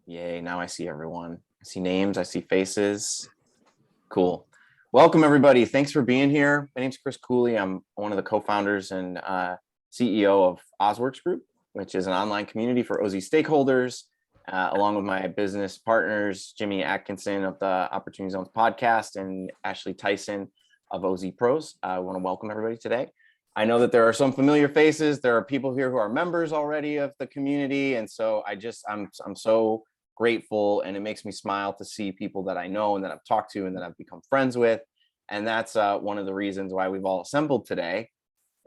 Yay, now I see everyone. I see names, I see faces. Cool. Welcome, everybody. Thanks for being here. My name's Chris Cooley. I'm one of the co-founders and CEO of OzWorks Group, which is an online community for OZ stakeholders, along with my business partners, Jimmy Atkinson of the Opportunity Zones podcast and Ashley Tyson of OZ Pros. I want to welcome everybody today. I know that there are some familiar faces. There are people here who are members already of the community. And so I'm so grateful, and it makes me smile to see people that I know and that I've talked to and that I've become friends with. And that's one of the reasons why we've all assembled today,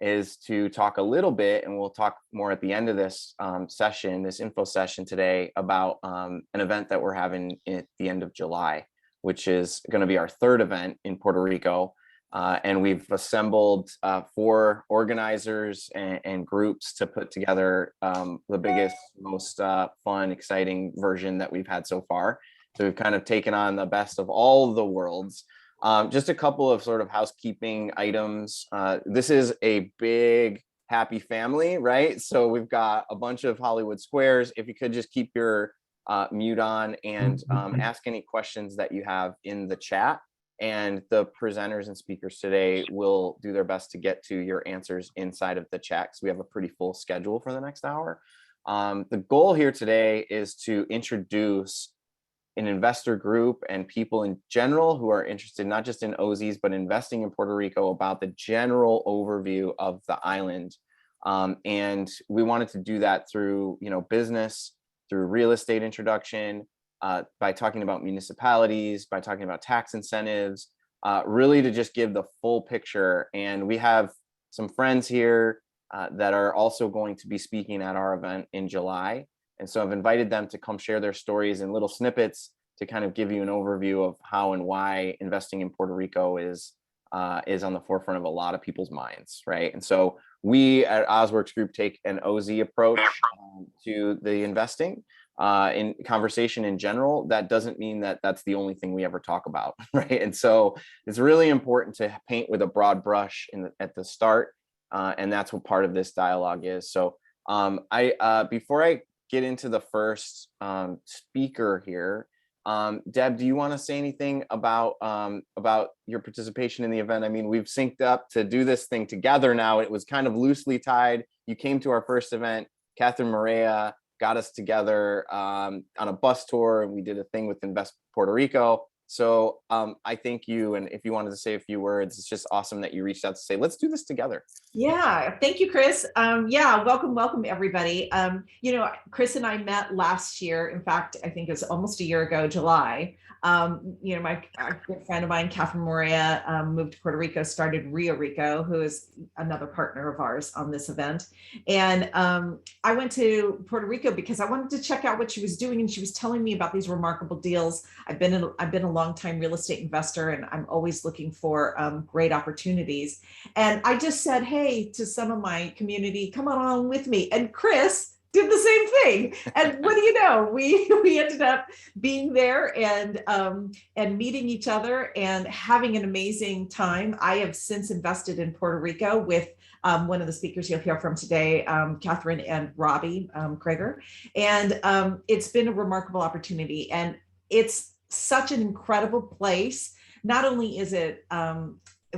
is to talk a little bit, and we'll talk more at the end of this session, this info session today, about an event that we're having at the end of July, which is going to be our third event in Puerto Rico. And we've assembled 4 organizers and groups to put together the biggest, most fun, exciting version that we've had so far. So we've kind of taken on the best of all the worlds. Just a couple of sort of housekeeping items. This is a big, happy family, right? So we've got a bunch of Hollywood squares. If you could just keep your mute on and ask any questions that you have in the chat. And the presenters and speakers today will do their best to get to your answers inside of the chat, because we have a pretty full schedule for the next hour. The goal here today is to introduce an investor group and people in general who are interested not just in OZs, but investing in Puerto Rico, about the general overview of the island. And we wanted to do that through, business, through real estate introduction, by talking about municipalities, by talking about tax incentives, really to just give the full picture. And we have some friends here that are also going to be speaking at our event in July. And so I've invited them to come share their stories in little snippets to kind of give you an overview of how and why investing in Puerto Rico is on the forefront of a lot of people's minds, right? And so we at OzWorks Group take an OZ approach to the investing. In conversation in general. That doesn't mean that that's the only thing we ever talk about, right? And so it's really important to paint with a broad brush at the start, and that's what part of this dialogue is. So before I get into the first speaker here, Deb, do you want to say anything about your participation in the event? I mean, we've synced up to do this thing together now. It was kind of loosely tied. You came to our first event. Catherine Maria got us together on a bus tour, and we did a thing with Invest Puerto Rico. So I thank you. And if you wanted to say a few words, it's just awesome that you reached out to say, let's do this together. Yeah, thank you, Chris. Welcome everybody. Chris and I met last year. In fact, I think it was almost a year ago, July. My good friend of mine, Catherine Moria, moved to Puerto Rico, started Rico, who is another partner of ours on this event. And I went to Puerto Rico because I wanted to check out what she was doing, and she was telling me about these remarkable deals. I've been a long-time real estate investor, and I'm always looking for great opportunities. And I just said, hey, to some of my community, come on with me. And Chris did the same thing. And what do you know? We ended up being there and meeting each other and having an amazing time. I have since invested in Puerto Rico with one of the speakers you'll hear from today, Catherine and Robbie Krager. And it's been a remarkable opportunity. And it's such an incredible place. Not only is it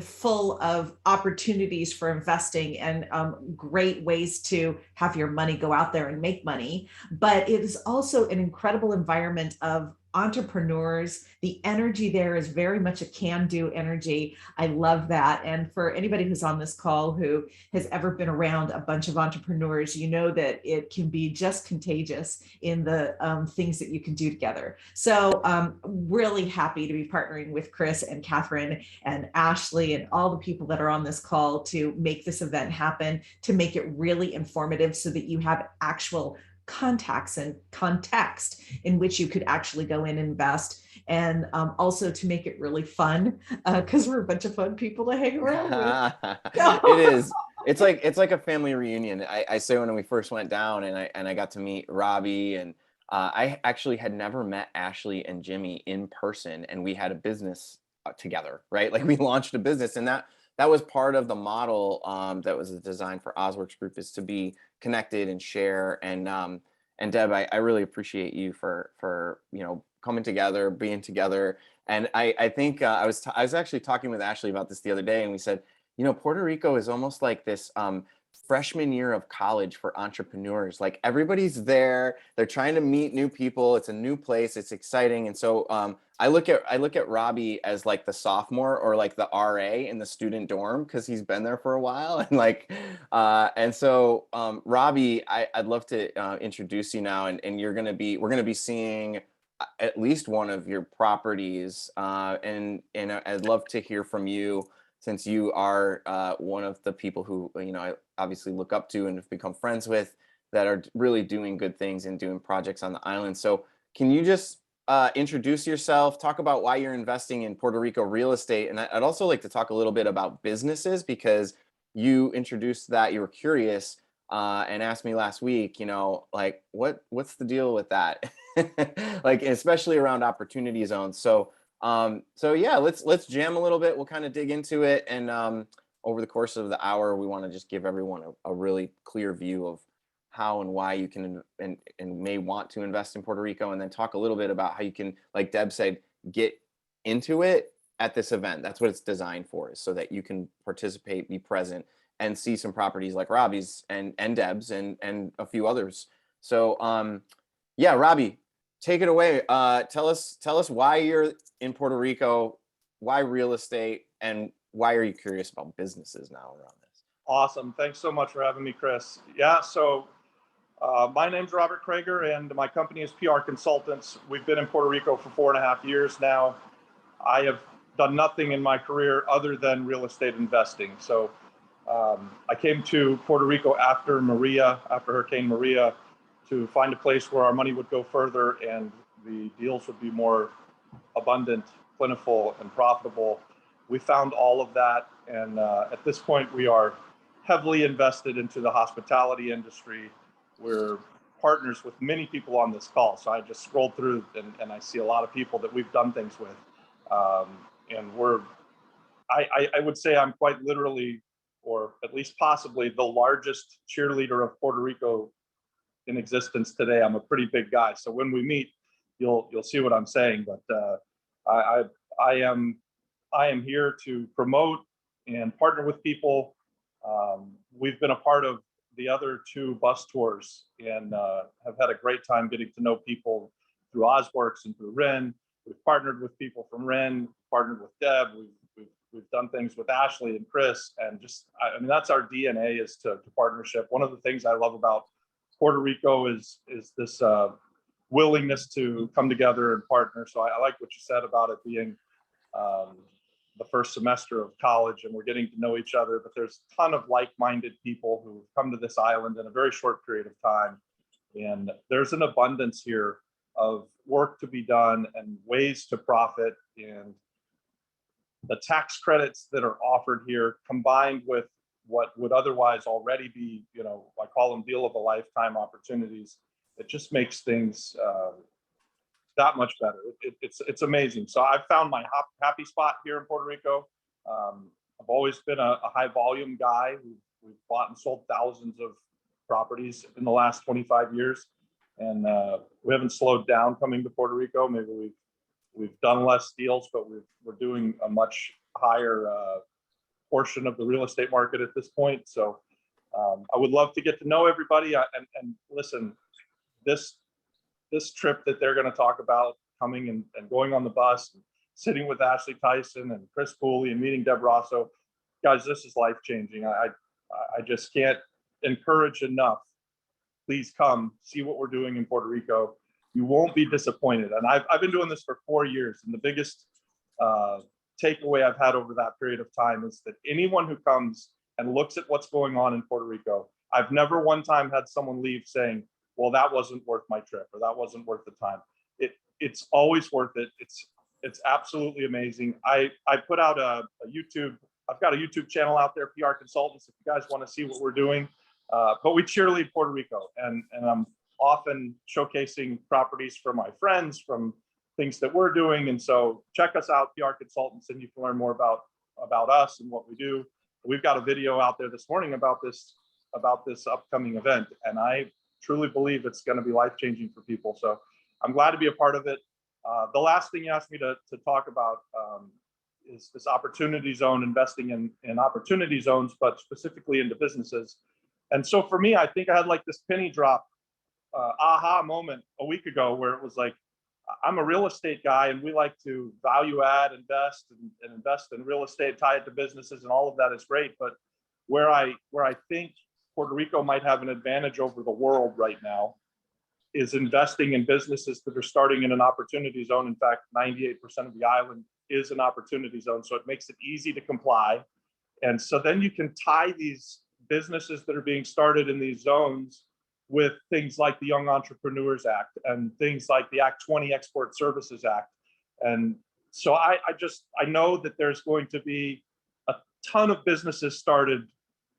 full of opportunities for investing and great ways to have your money go out there and make money, but it is also an incredible environment of entrepreneurs. The energy there is very much a can-do energy. I love that. And for anybody who's on this call who has ever been around a bunch of entrepreneurs, you know that it can be just contagious in the things that you can do together. So really happy to be partnering with Chris and Catherine and Ashley and all the people that are on this call to make this event happen, to make it really informative so that you have actual contacts and context in which you could actually go in and invest, and also to make it really fun because we're a bunch of fun people to hang around with. It is. It's like a family reunion. I say when we first went down and I got to meet Robbie, and I actually had never met Ashley and Jimmy in person, and we had a business together, right? Like we launched a business, and that was part of the model that was designed for OzWorks Group, is to be connected and share. And And Deb, I really appreciate you for coming together, being together. And I think I was actually talking with Ashley about this the other day, and we said, Puerto Rico is almost like this freshman year of college for entrepreneurs. Like everybody's there, they're trying to meet new people. It's a new place, it's exciting. And so I look at Robbie as like the sophomore or like the RA in the student dorm because he's been there for a while. And like Robbie, I'd love to introduce you now, and we're gonna be seeing at least one of your properties, and I'd love to hear from you, since you are one of the people who I obviously look up to and have become friends with, that are really doing good things and doing projects on the island. So can you just introduce yourself, talk about why you're investing in Puerto Rico real estate, and I'd also like to talk a little bit about businesses, because you introduced that you were curious and asked me last week, like what's the deal with that, like especially around opportunity zones. So yeah, let's jam a little bit. We'll kind of dig into it, and over the course of the hour, we want to just give everyone a really clear view of how and why you can and may want to invest in Puerto Rico, and then talk a little bit about how you can, like Deb said, get into it at this event. That's what it's designed for, is so that you can participate, be present, and see some properties like Robbie's and Deb's and a few others. So yeah, Robbie, take it away. Tell us why you're in Puerto Rico, why real estate, and why are you curious about businesses now around this? Awesome. Thanks so much for having me, Chris. Yeah, so my name's Robert Krager, and my company is PR Consultants. We've been in Puerto Rico for 4.5 years now. I have done nothing in my career other than real estate investing. So I came to Puerto Rico after Hurricane Maria, to find a place where our money would go further and the deals would be more abundant, plentiful, and profitable. We found all of that, and at this point we are heavily invested into the hospitality industry. We're partners with many people on this call, so I just scrolled through and I see a lot of people that we've done things with, and I would say I'm quite literally, or at least possibly, the largest cheerleader of Puerto Rico in existence today. I'm a pretty big guy, so when we meet, you'll see what I'm saying. But I am here to promote and partner with people. We've been a part of the other 2 bus tours, and have had a great time getting to know people through OzWorks and through WREN. We've partnered with people from WREN, partnered with Deb. We've done things with Ashley and Chris, and I mean, that's our DNA, is to partnership. One of the things I love about Puerto Rico is this willingness to come together and partner. So I like what you said about it being the first semester of college, and we're getting to know each other, but there's a ton of like-minded people who come to this island in a very short period of time. And there's an abundance here of work to be done and ways to profit, and the tax credits that are offered here, combined with what would otherwise already be, I call them deal of a lifetime opportunities. It just makes things that much better. It's amazing. So I've found my happy spot here in Puerto Rico. I've always been a high volume guy. We've bought and sold thousands of properties in the last 25 years, and we haven't slowed down coming to Puerto Rico. Maybe we've done less deals, but we're doing a much higher portion of the real estate market at this point. So I would love to get to know everybody, and listen, this trip that they're going to talk about, coming and going on the bus, and sitting with Ashley Tyson and Chris Cooley and meeting Deb Rosso, guys, this is life changing. I just can't encourage enough. Please come see what we're doing in Puerto Rico. You won't be disappointed. And I've been doing this for 4 years, and the biggest takeaway I've had over that period of time is that anyone who comes and looks at what's going on in Puerto Rico, I've never one time had someone leave saying, well, that wasn't worth my trip, or that wasn't worth the time. It's always worth it. It's absolutely amazing. I put out a YouTube. I've got a YouTube channel out there, PR Consultants, if you guys want to see what we're doing. But we cheerlead Puerto Rico, and I'm often showcasing properties for my friends, from things that we're doing. And so check us out, PR Consultants, and you can learn more about us and what we do. We've got a video out there this morning about this upcoming event, and I truly believe it's going to be life-changing for people. So I'm glad to be a part of it. The last thing you asked me to talk about is this opportunity zone, investing in opportunity zones, but specifically into businesses. And so for me, I think I had like this penny drop aha moment a week ago where it was like, I'm a real estate guy and we like to value add, invest and invest in real estate, tie it to businesses, and all of that is great. But where I think Puerto Rico might have an advantage over the world right now is investing in businesses that are starting in an opportunity zone. In fact, 98% of the island is an opportunity zone. So it makes it easy to comply. And so then you can tie these businesses that are being started in these zones with things like the Young Entrepreneurs Act and things like the Act 20 Export Services Act. And so I know that there's going to be a ton of businesses started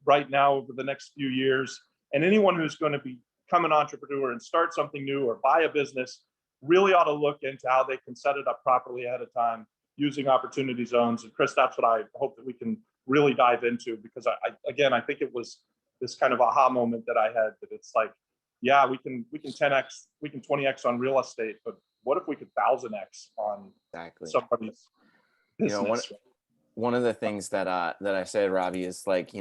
right now over the next few years. And anyone who's going to become an entrepreneur and start something new or buy a business really ought to look into how they can set it up properly ahead of time using opportunity zones. And Chris, that's what I hope that we can really dive into, because I think it was this kind of aha moment that I had, that it's like, yeah, we can 10x, we can 20x on real estate, but what if we could 1000x on somebody's business? One of the things that I said, Robbie, is like,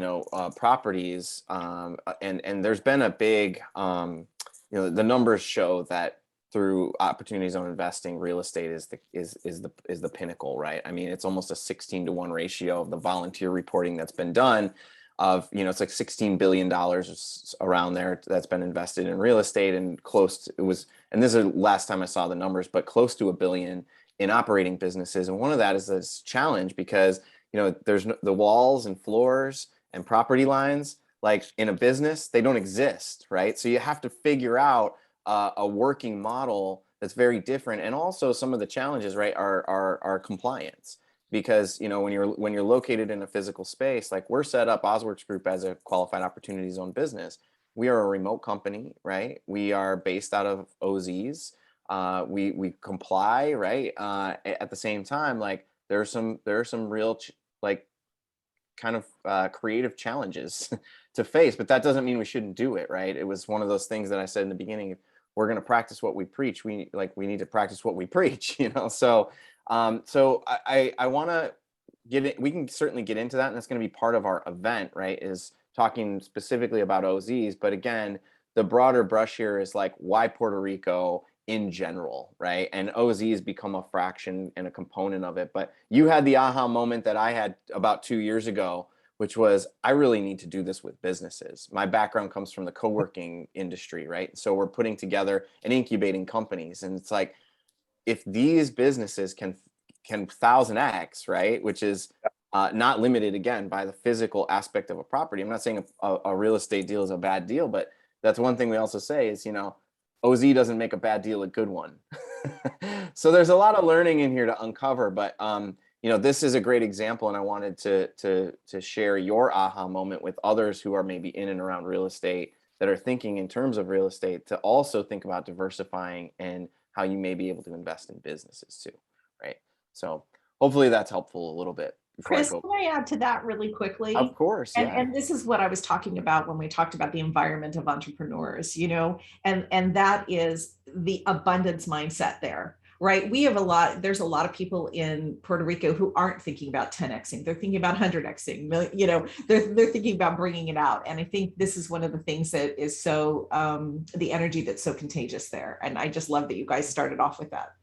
properties, and there's been a big, the numbers show that through opportunity zone investing, real estate is the pinnacle, right? I mean, it's almost a 16-to-1 ratio of the volunteer reporting that's been done of, it's like $16 billion around there that's been invested in real estate, and and this is the last time I saw the numbers, but close to $1 billion in operating businesses. And one of that is this challenge because, there's the walls and floors and property lines, like in a business, they don't exist, right? So you have to figure out a working model that's very different. And also some of the challenges, right, are compliance, because, when you're located in a physical space, like we're set up, OzWorks Group, as a qualified opportunity zone business. We are a remote company, right? We are based out of OZs. We comply, right? At the same time, like there are some real kind of creative challenges to face, but that doesn't mean we shouldn't do it, right? It was one of those things that I said in the beginning: if we're going to practice what we preach, we need to practice what we preach, So, I want to get it. We can certainly get into that, and that's going to be part of our event, right? Is talking specifically about OZs, but again, the broader brush here is like, why Puerto Rico in general, right? And OZs become a fraction and a component of it. But you had the aha moment that I had about 2 years ago, which was, I really need to do this with businesses. My background comes from the co-working industry, right? So we're putting together and incubating companies. And it's like, if these businesses can 1000x, right? Which is not limited, again, by the physical aspect of a property. I'm not saying a real estate deal is a bad deal, but that's one thing we also say is, OZ doesn't make a bad deal a good one. So there's a lot of learning in here to uncover, but this is a great example, and I wanted to share your aha moment with others who are maybe in and around real estate, that are thinking in terms of real estate, to also think about diversifying and how you may be able to invest in businesses too, right? So hopefully that's helpful a little bit. Chris, can I add to that really quickly? Of course, yeah. And this is what I was talking about when we talked about the environment of entrepreneurs, and that is the abundance mindset there, right? There's a lot of people in Puerto Rico who aren't thinking about 10xing. They're thinking about 100xing, they're thinking about bringing it out. And I think this is one of the things that is so, the energy that's so contagious there. And I just love that you guys started off with that.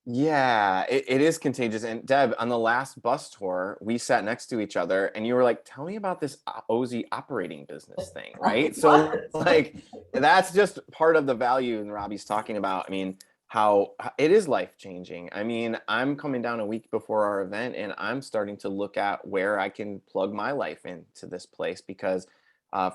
Yeah, it is contagious. And Deb, on the last bus tour, we sat next to each other and you were like, tell me about this OZ operating business thing, right? So like, that's just part of the value and Robbie's talking about. I mean, how it is life-changing. I mean, I'm coming down a week before our event and I'm starting to look at where I can plug my life into this place, because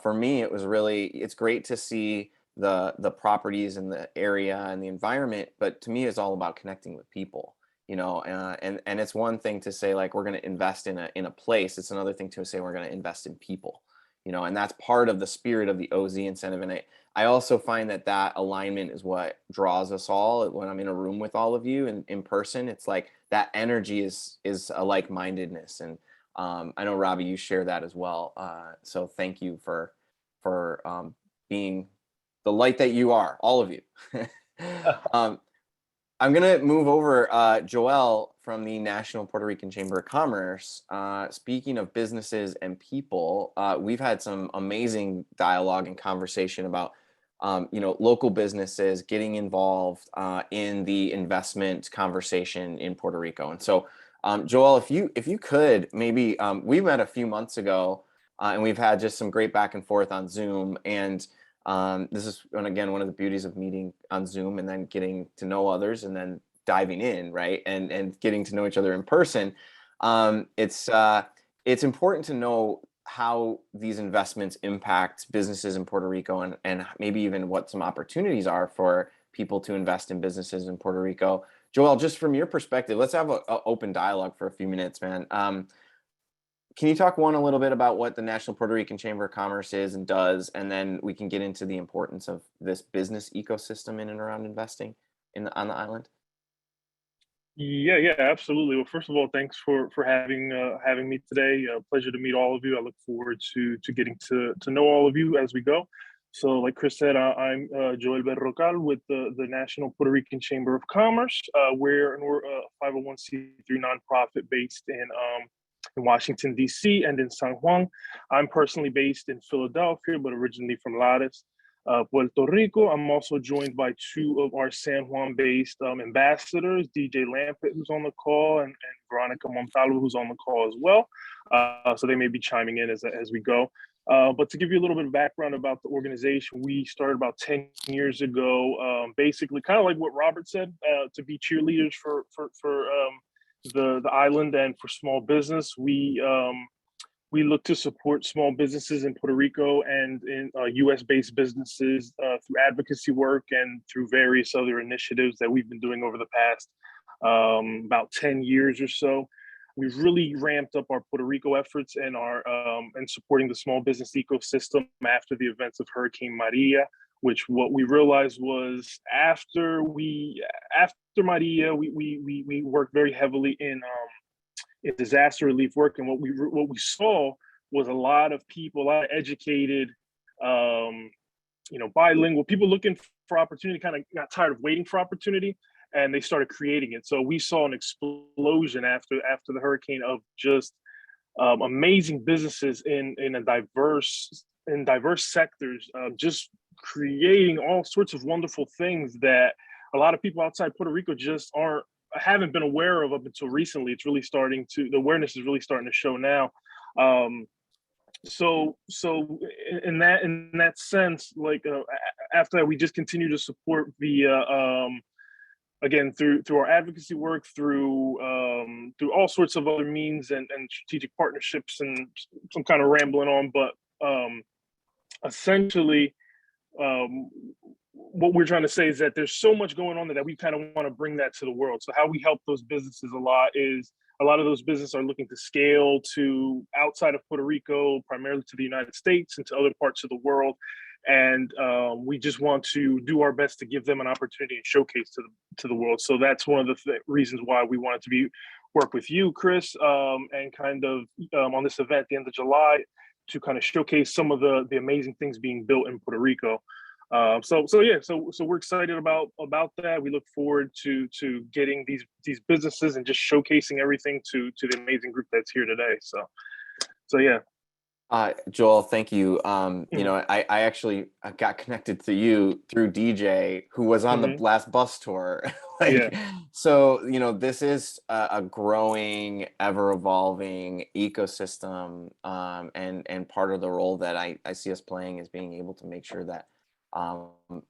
for me, it's great to see the properties and the area and the environment, but to me it's all about connecting with people, and it's one thing to say like we're going to invest in a place. It's another thing to say we're going to invest in people, and that's part of the spirit of the OZ incentive. And I also find that alignment is what draws us all. When I'm in a room with all of you and in person, it's like that energy is a like-mindedness. And I know, Robbie, you share that as well, so thank you for being the light that you are, all of you. I'm going to move over Joel from the National Puerto Rican Chamber of Commerce. Speaking of businesses and people, we've had some amazing dialogue and conversation about local businesses getting involved in the investment conversation in Puerto Rico. And so, Joel, if you could maybe, we met a few months ago, and we've had just some great back and forth on Zoom. And this is, again, one of the beauties of meeting on Zoom and then getting to know others and then diving in, right, and getting to know each other in person. It's important to know how these investments impact businesses in Puerto Rico and maybe even what some opportunities are for people to invest in businesses in Puerto Rico. Joel, just from your perspective, let's have an open dialogue for a few minutes, man. Can you talk a little bit about what the National Puerto Rican Chamber of Commerce is and does, and then we can get into the importance of this business ecosystem in and around investing on the island? Yeah, absolutely. Well, first of all, thanks for having me today. Pleasure to meet all of you. I look forward to getting to know all of you as we go. So, like Chris said, I'm Joel Berrocal with the National Puerto Rican Chamber of Commerce. We're a 501c3 nonprofit based in Washington, D.C. and in San Juan. I'm personally based in Philadelphia, but originally from Lares, Puerto Rico. I'm also joined by two of our San Juan-based ambassadors, DJ Lampett, who's on the call, and Veronica Montalvo, who's on the call as well. So they may be chiming in as we go. But to give you a little bit of background about the organization, we started about 10 years ago, basically kind of like what Robert said, to be cheerleaders for the island and for small business. We look to support small businesses in Puerto Rico and in U.S.-based businesses through advocacy work and through various other initiatives that we've been doing over the past about 10 years or so. We've really ramped up our Puerto Rico efforts and and supporting the small business ecosystem after the events of Hurricane Maria, which what we realized was after Maria, we worked very heavily in disaster relief work, and what we saw was a lot of people, a lot of educated, bilingual people looking for opportunity, kind of got tired of waiting for opportunity, and they started creating it. So we saw an explosion after the hurricane of just amazing businesses in diverse sectors, just creating all sorts of wonderful things that a lot of people outside Puerto Rico just haven't been aware of up until recently. It's really the awareness is really starting to show now. So in that sense, like after that, we just continue to support via again through our advocacy work, through all sorts of other means and strategic partnerships, and some kind of rambling on, but essentially what we're trying to say is that there's so much going on that we kind of want to bring that to the world. So how we help those businesses a lot is a lot of those businesses are looking to scale to outside of Puerto Rico, primarily to the United States and to other parts of the world. And we just want to do our best to give them an opportunity and showcase to the world. So that's one of the reasons why we wanted to work with you, Chris, and kind of on this event at the end of July to kind of showcase some of the amazing things being built in Puerto Rico. So we're excited about that. We look forward to getting these businesses and just showcasing everything to the amazing group that's here today. So yeah. Joel, thank you. I actually got connected to you through DJ, who was on the last bus tour. So, this is a growing, ever evolving ecosystem. And part of the role that I see us playing is being able to make sure that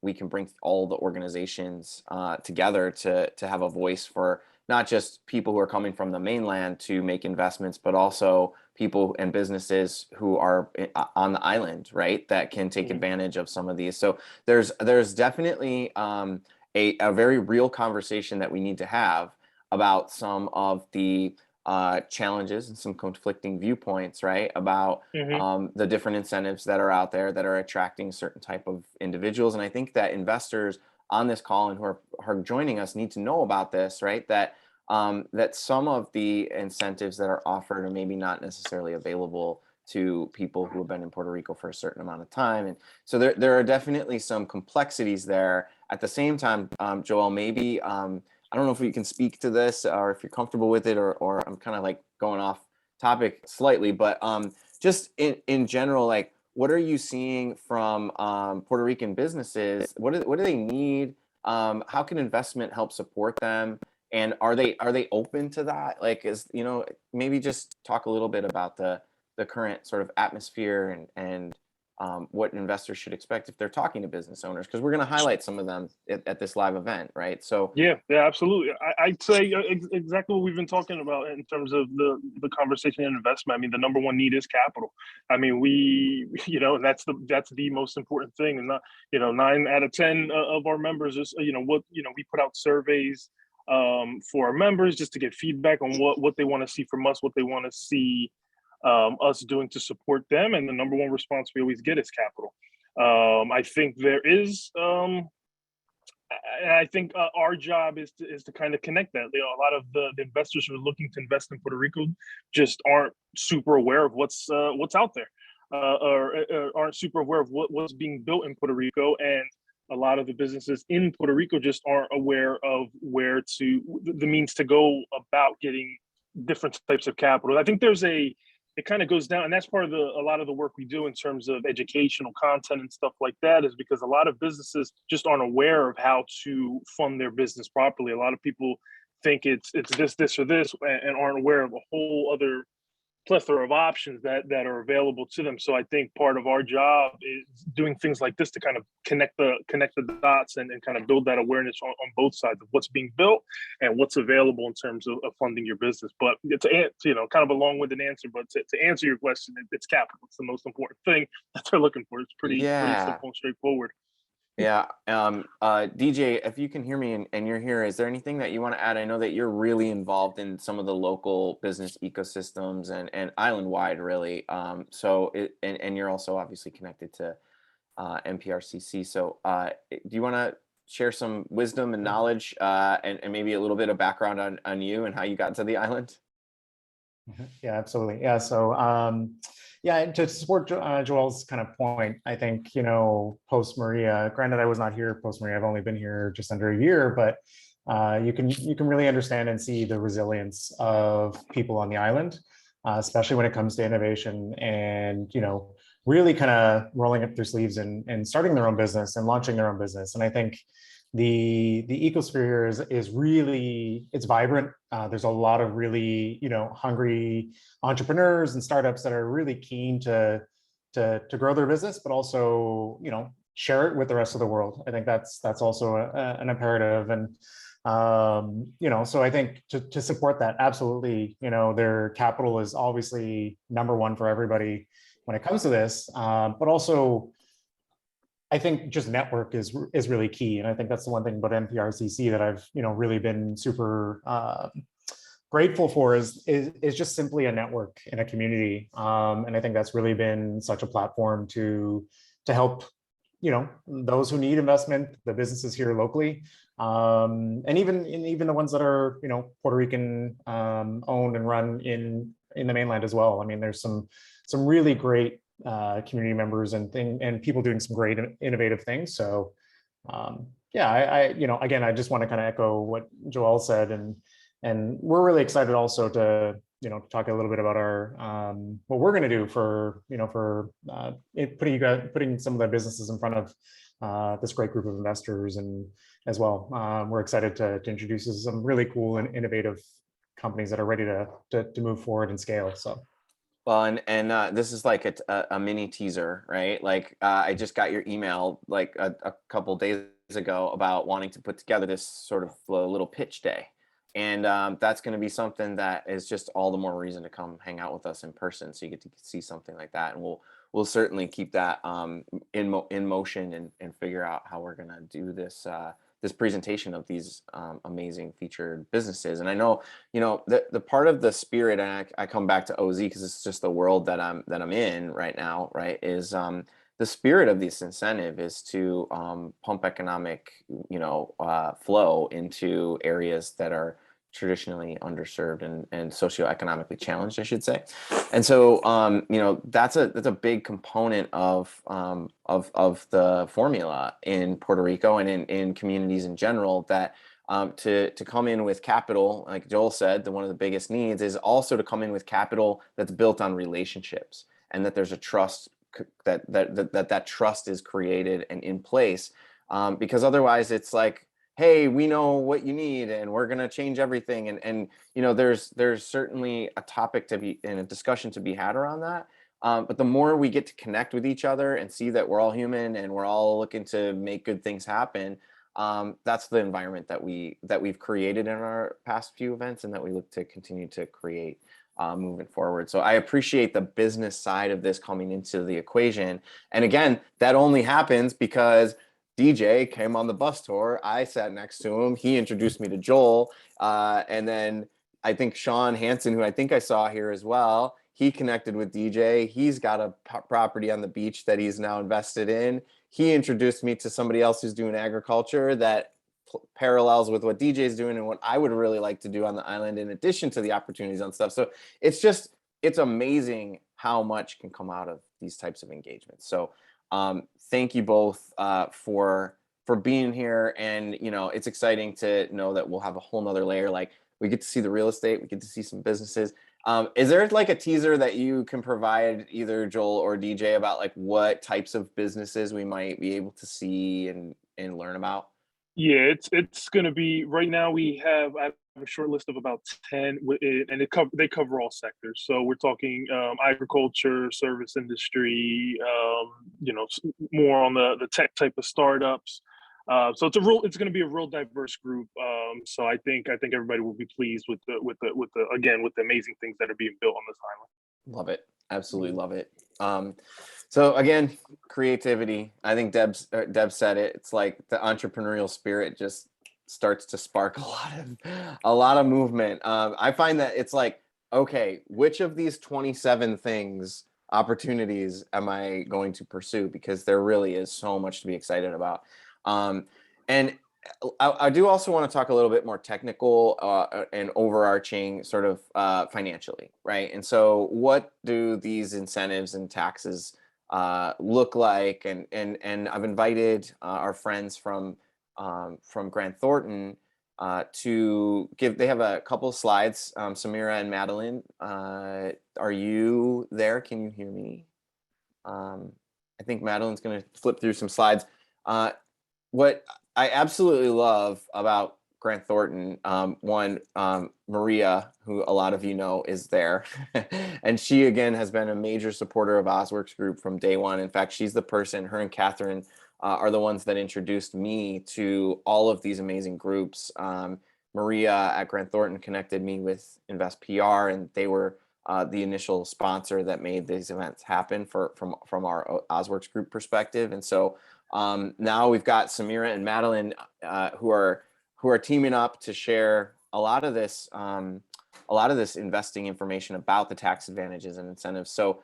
we can bring all the organizations together to have a voice for not just people who are coming from the mainland to make investments, but also people and businesses who are on the island, right, that can take advantage of some of these. So there's definitely a very real conversation that we need to have about some of the challenges and some conflicting viewpoints, right, about the different incentives that are out there that are attracting certain type of individuals. And I think that investors on this call and who are joining us need to know about this, right, that that some of the incentives that are offered are maybe not necessarily available to people who have been in Puerto Rico for a certain amount of time. And so there are definitely some complexities there. At the same time, Joel, maybe, I don't know if you can speak to this or if you're comfortable with it, or I'm kind of like going off topic slightly, but just in general, like, what are you seeing from Puerto Rican businesses? What do they need? How can investment help support them? And are they open to that? Like, maybe just talk a little bit about the current sort of atmosphere and what investors should expect if they're talking to business owners, because we're going to highlight some of them at this live event, right? So yeah, absolutely. I'd say exactly what we've been talking about in terms of the conversation and investment. I mean, the number one need is capital. I mean, and that's the most important thing. And 9 out of 10 of our members is, we put out surveys for our members just to get feedback on what they want to see from us, what they want to see us doing to support them. And the number one response we always get is capital. I think there is, and I think our job is to kind of connect that. A lot of the investors who are looking to invest in Puerto Rico just aren't super aware of what's out there, or aren't super aware of what's being built in Puerto Rico. And a lot of the businesses in Puerto Rico just aren't aware of the means to go about getting different types of capital. I think it kind of goes down, and that's part of a lot of the work we do in terms of educational content and stuff like that, is because a lot of businesses just aren't aware of how to fund their business properly. A lot of people think it's this or this, and aren't aware of a whole other plethora of options that are available to them. So I think part of our job is doing things like this to kind of connect the dots and kind of build that awareness on both sides of what's being built and what's available in terms of funding your business. But to kind of a long-winded answer, but to answer your question, it's capital. It's the most important thing that they're looking for. It's pretty simple and straightforward. Yeah. DJ, if you can hear me and you're here, is there anything that you want to add? I know that you're really involved in some of the local business ecosystems and island-wide, really. And you're also obviously connected to MPRCC. So do you want to share some wisdom and knowledge and maybe a little bit of background on you and how you got to the island? Yeah, absolutely. Yeah. So, to support Joel's kind of point, I think, post Maria, granted I was not here post Maria, I've only been here just under a year, but you can really understand and see the resilience of people on the island, especially when it comes to innovation and, really kind of rolling up their sleeves and starting their own business and launching their own business. And I think the ecosphere is really, it's vibrant. There's a lot of really, hungry entrepreneurs and startups that are really keen to grow their business, but also, share it with the rest of the world. I think that's also an imperative. And, so I think to support that, absolutely, their capital is obviously number one for everybody when it comes to this, but also, I think just network is really key. And I think that's the one thing about MPRCC that I've, really been super grateful for is just simply a network in a community. And I think that's really been such a platform to help, those who need investment, the businesses here locally, and even the ones that are, Puerto Rican owned and run in the mainland as well. I mean, there's some really great community members and people doing some great innovative things. So again, I just want to kind of echo what Joel said, and we're really excited also to talk a little bit about our what we're going to do for putting some of the businesses in front of this great group of investors, and as well we're excited to introduce some really cool and innovative companies that are ready to move forward and scale. So. Well, and this is like a mini teaser, right? Like I just got your email like a couple days ago about wanting to put together this sort of little pitch day. And that's going to be something that is just all the more reason to come hang out with us in person. So you get to see something like that. And we'll certainly keep that in motion and figure out how we're going to do this this presentation of these amazing featured businesses. And I know, the part of the spirit, and I come back to OZ because it's just the world that I'm in right now, right, is the spirit of this incentive is to pump economic, flow into areas that are traditionally underserved and socioeconomically challenged, I should say. And so, that's a big component of the formula in Puerto Rico and in communities in general, that to come in with capital, like Joel said, one of the biggest needs is also to come in with capital that's built on relationships, and that there's a trust that trust is created and in place, because otherwise it's like, hey, we know what you need and we're going to change everything. And there's certainly a topic to be and a discussion to be had around that. But the more we get to connect with each other and see that we're all human and we're all looking to make good things happen, that's the environment that we've created in our past few events, and that we look to continue to create moving forward. So I appreciate the business side of this coming into the equation. And again, that only happens because DJ came on the bus tour. I sat next to him. He introduced me to Joel. And then I think Sean Hansen, who I think I saw here as well, he connected with DJ. He's got a property on the beach that he's now invested in. He introduced me to somebody else who's doing agriculture that parallels with what DJ is doing and what I would really like to do on the island, in addition to the opportunities on stuff. So it's amazing how much can come out of these types of engagements. So thank you both for being here. And it's exciting to know that we'll have a whole nother layer. Like, we get to see the real estate, we get to see some businesses. Is there like a teaser that you can provide, either Joel or DJ, about like what types of businesses we might be able to see and learn about? Yeah, it's going to be, right now I have a short list of about 10, and they cover all sectors. So we're talking agriculture, service industry, more on the tech type of startups. So it's going to be a real diverse group. So I think everybody will be pleased with the amazing things that are being built on this island. Love it. Absolutely love it. So again, creativity. I think Deb said it. It's like the entrepreneurial spirit just starts to spark a lot of movement. I find that it's like, okay, which of these 27 opportunities am I going to pursue? Because there really is so much to be excited about. And I do also want to talk a little bit more technical and overarching, sort of financially, right? And so what do these incentives and taxes look like? And I've invited our friends from Grant Thornton to give. They have a couple of slides. Samira and Madeline, are you there? Can you hear me? I think Madeline's going to flip through some slides. What I absolutely love about Grant Thornton, Maria, who a lot of you know, is there. And she, again, has been a major supporter of OzWorks Group from day one. In fact, she's the person, her and Catherine are the ones that introduced me to all of these amazing groups. Maria at Grant Thornton connected me with Invest PR, and they were the initial sponsor that made these events happen from our OzWorks Group perspective. And so now we've got Samira and Madeline who are teaming up to share a lot of this investing information about the tax advantages and incentives. So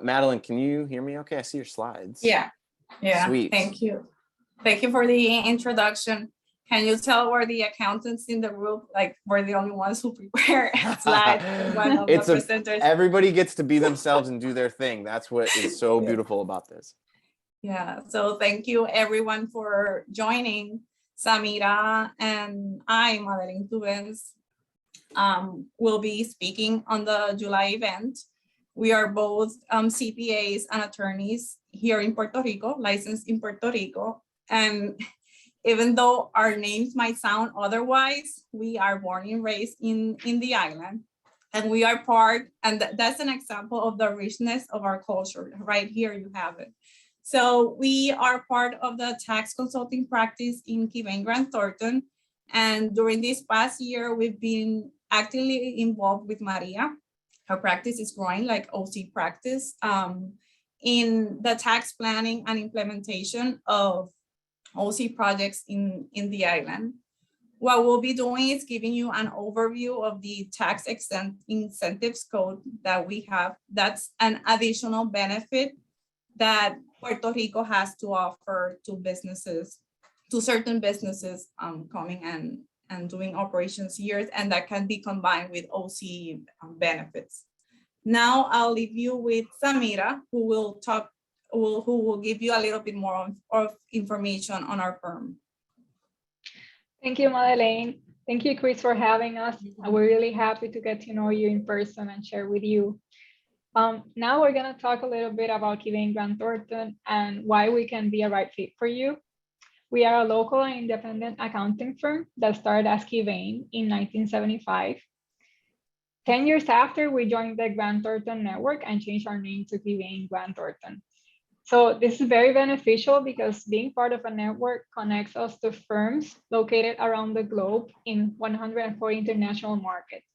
Madeline, can you hear me okay? I see your slides. Yeah. Sweet. Thank you for the introduction. Can you tell we're the accountants in the group? Like, we're the only ones who prepare slides. One of the presenters. Everybody gets to be themselves and do their thing. That's what is so beautiful about this. Yeah, so thank you everyone for joining. Samira and I, Madeline Tubens, will be speaking on the July event. We are both CPAs and attorneys here in Puerto Rico, licensed in Puerto Rico. And even though our names might sound otherwise, we are born and raised in the island. And we are part, and that's an example of the richness of our culture. Right here, you have it. So we are part of the tax consulting practice in Grant Thornton. And during this past year, we've been actively involved with Maria. Her practice is growing like OC practice in the tax planning and implementation of OC projects in the island. What we'll be doing is giving you an overview of the tax incentives code that we have. That's an additional benefit that Puerto Rico has to offer to businesses, to certain businesses coming and doing operations years, and that can be combined with OC benefits. Now I'll leave you with Samira, who will give you a little bit more of information on our firm. Thank you, Madeleine. Thank you, Chris, for having us. We're really happy to get to know you in person and share with you. Now we're going to talk a little bit about Keyvane Grant Thornton and why we can be a right fit for you. We are a local and independent accounting firm that started as Keyvane in 1975. 10 years after, we joined the Grant Thornton network and changed our name to Keyvane Grant Thornton. So this is very beneficial because being part of a network connects us to firms located around the globe in 140 international markets.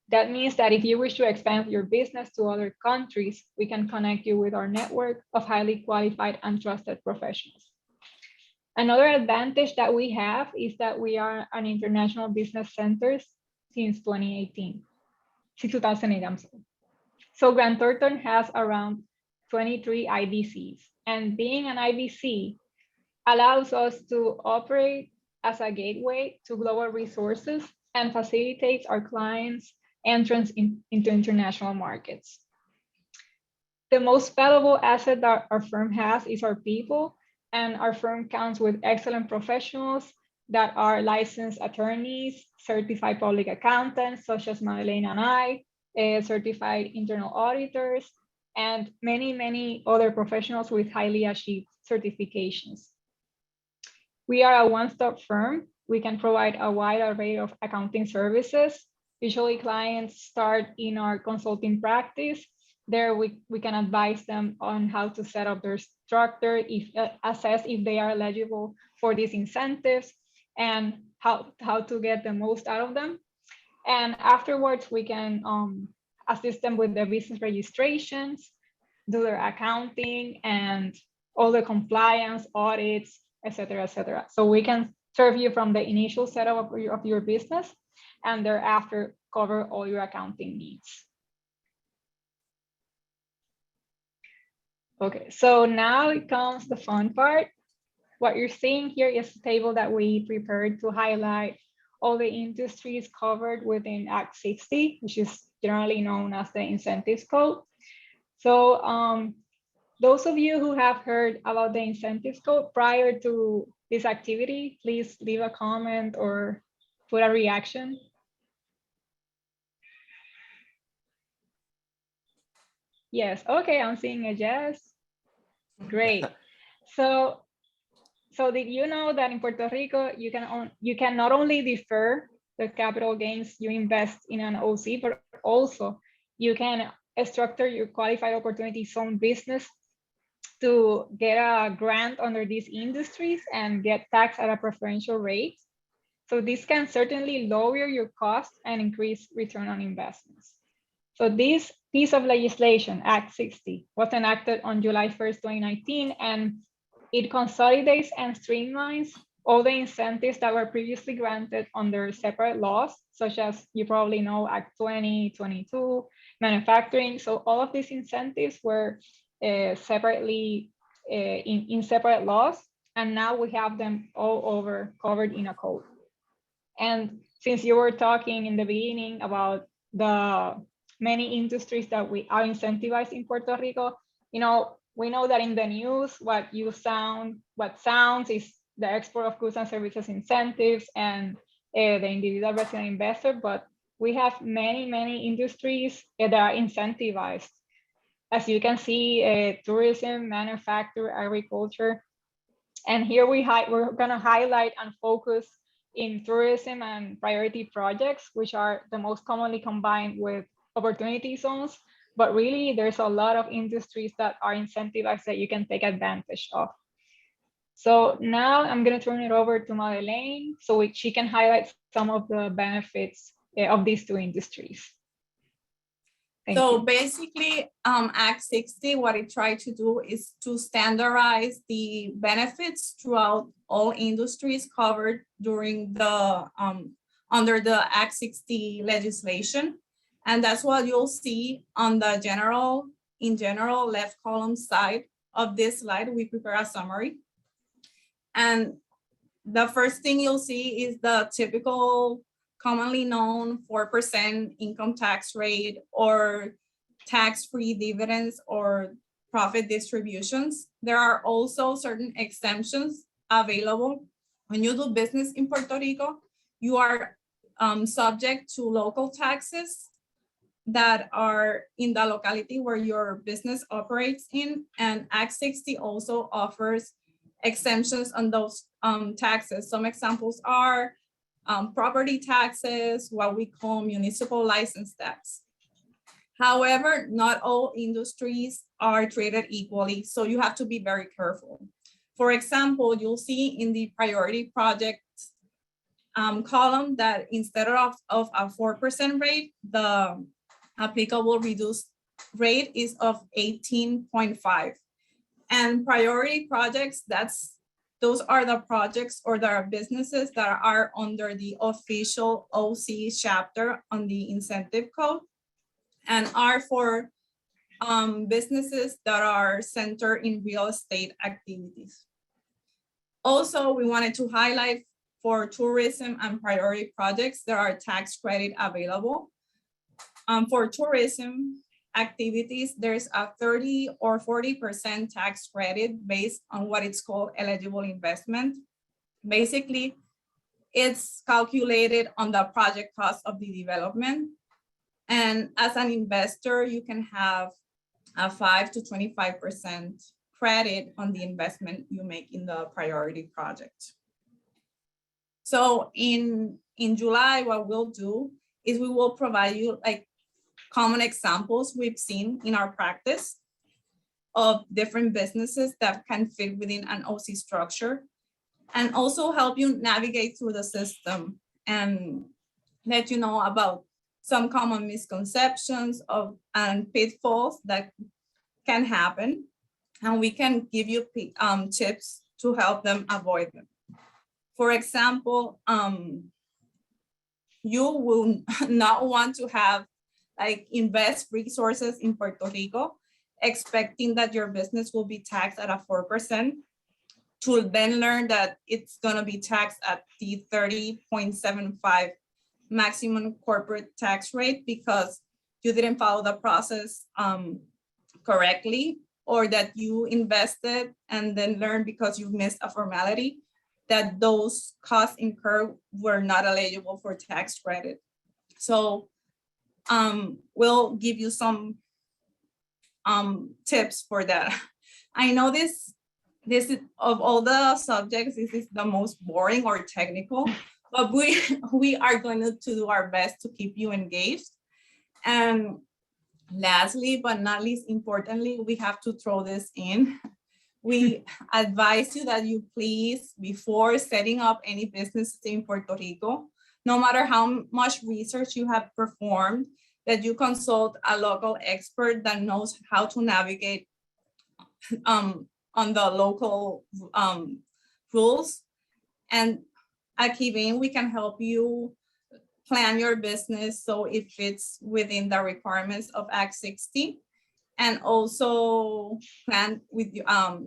That means that if you wish to expand your business to other countries, we can connect you with our network of highly qualified and trusted professionals. Another advantage that we have is that we are an international business center since 2008, I'm sorry. So Grant Thornton has around 23 IBCs, and being an IBC allows us to operate as a gateway to global resources and facilitates our clients' entrance into international markets. The most valuable asset that our firm has is our people, and our firm counts with excellent professionals that are licensed attorneys, certified public accountants, such as Madeleine and I, certified internal auditors, and many, many other professionals with highly achieved certifications. We are a one-stop firm. We can provide a wide array of accounting services. Usually clients start in our consulting practice. There we can advise them on how to set up their structure, assess if they are eligible for these incentives, and how to get the most out of them. And afterwards, we can assist them with their business registrations, do their accounting, and all the compliance, audits, et cetera, et cetera. So we can serve you from the initial setup of your business and thereafter cover all your accounting needs. Okay, so now it comes the fun part. What you're seeing here is a table that we prepared to highlight all the industries covered within Act 60, which is generally known as the Incentives Code. So those of you who have heard about the Incentives Code prior to this activity, please leave a comment or put a reaction. Yes, okay, I'm seeing a yes. Great. So did you know that in Puerto Rico, you can not only defer the capital gains you invest in an OC, but also you can structure your qualified opportunity zone business to get a grant under these industries and get taxed at a preferential rate. So this can certainly lower your costs and increase return on investments. So this piece of legislation, Act 60, was enacted on July 1st, 2019, and it consolidates and streamlines all the incentives that were previously granted under separate laws, such as you probably know, Act 20, 22, manufacturing. So all of these incentives were separately in separate laws, and now we have them all over covered in a code. And since you were talking in the beginning about the many industries that we are incentivized in Puerto Rico, we know that in the news, what sounds is the export of goods and services incentives and the individual resident investor, but we have many, many industries that are incentivized. As you can see, tourism, manufacturing, agriculture. And here we're gonna highlight and focus in tourism and priority projects, which are the most commonly combined with opportunity zones. But really, there's a lot of industries that are incentivized that you can take advantage of. So now I'm going to turn it over to Madeleine so she can highlight some of the benefits of these two industries. Thank you. Basically, Act 60, what it tried to do is to standardize the benefits throughout all industries covered during the under the Act 60 legislation. And that's what you'll see on the general left column side of this slide. We prepare a summary. And the first thing you'll see is the typical commonly known 4% income tax rate or tax-free dividends or profit distributions. There are also certain exemptions available. When you do business in Puerto Rico, you are subject to local taxes that are in the locality where your business operates in, and Act 60 also offers exemptions on those taxes. Some examples are property taxes, what we call municipal license tax. However, not all industries are treated equally, so you have to be very careful. For example, you'll see in the priority projects column that instead of a 4% rate, the applicable reduced rate is of 18.5. And priority projects, those are the projects or the businesses that are under the official OC chapter on the incentive code and are for businesses that are centered in real estate activities. Also, we wanted to highlight for tourism and priority projects, there are tax credit available. For tourism activities, there's a 30 or 40% tax credit based on what it's called eligible investment. Basically, it's calculated on the project cost of the development. And as an investor, you can have a 5 to 25% credit on the investment you make in the priority project. So in July, what we'll do is we will provide you like common examples we've seen in our practice of different businesses that can fit within an OC structure, and also help you navigate through the system and let you know about some common misconceptions and pitfalls that can happen. And we can give you tips to help them avoid them. For example, you will not want to have invest resources in Puerto Rico, expecting that your business will be taxed at a 4%, to then learn that it's gonna be taxed at the 30.75 maximum corporate tax rate because you didn't follow the process correctly, or that you invested and then learned because you missed a formality that those costs incurred were not eligible for tax credit. So we'll give you some tips for that. I know this is, of all the subjects, this is the most boring or technical, but we are going to do our best to keep you engaged. And lastly, but not least importantly, we have to throw this in. We advise you that you please, before setting up any business in Puerto Rico, no matter how much research you have performed, that you consult a local expert that knows how to navigate on the local rules. And at KeyBank, we can help you plan your business so it fits within the requirements of Act 60, and also plan with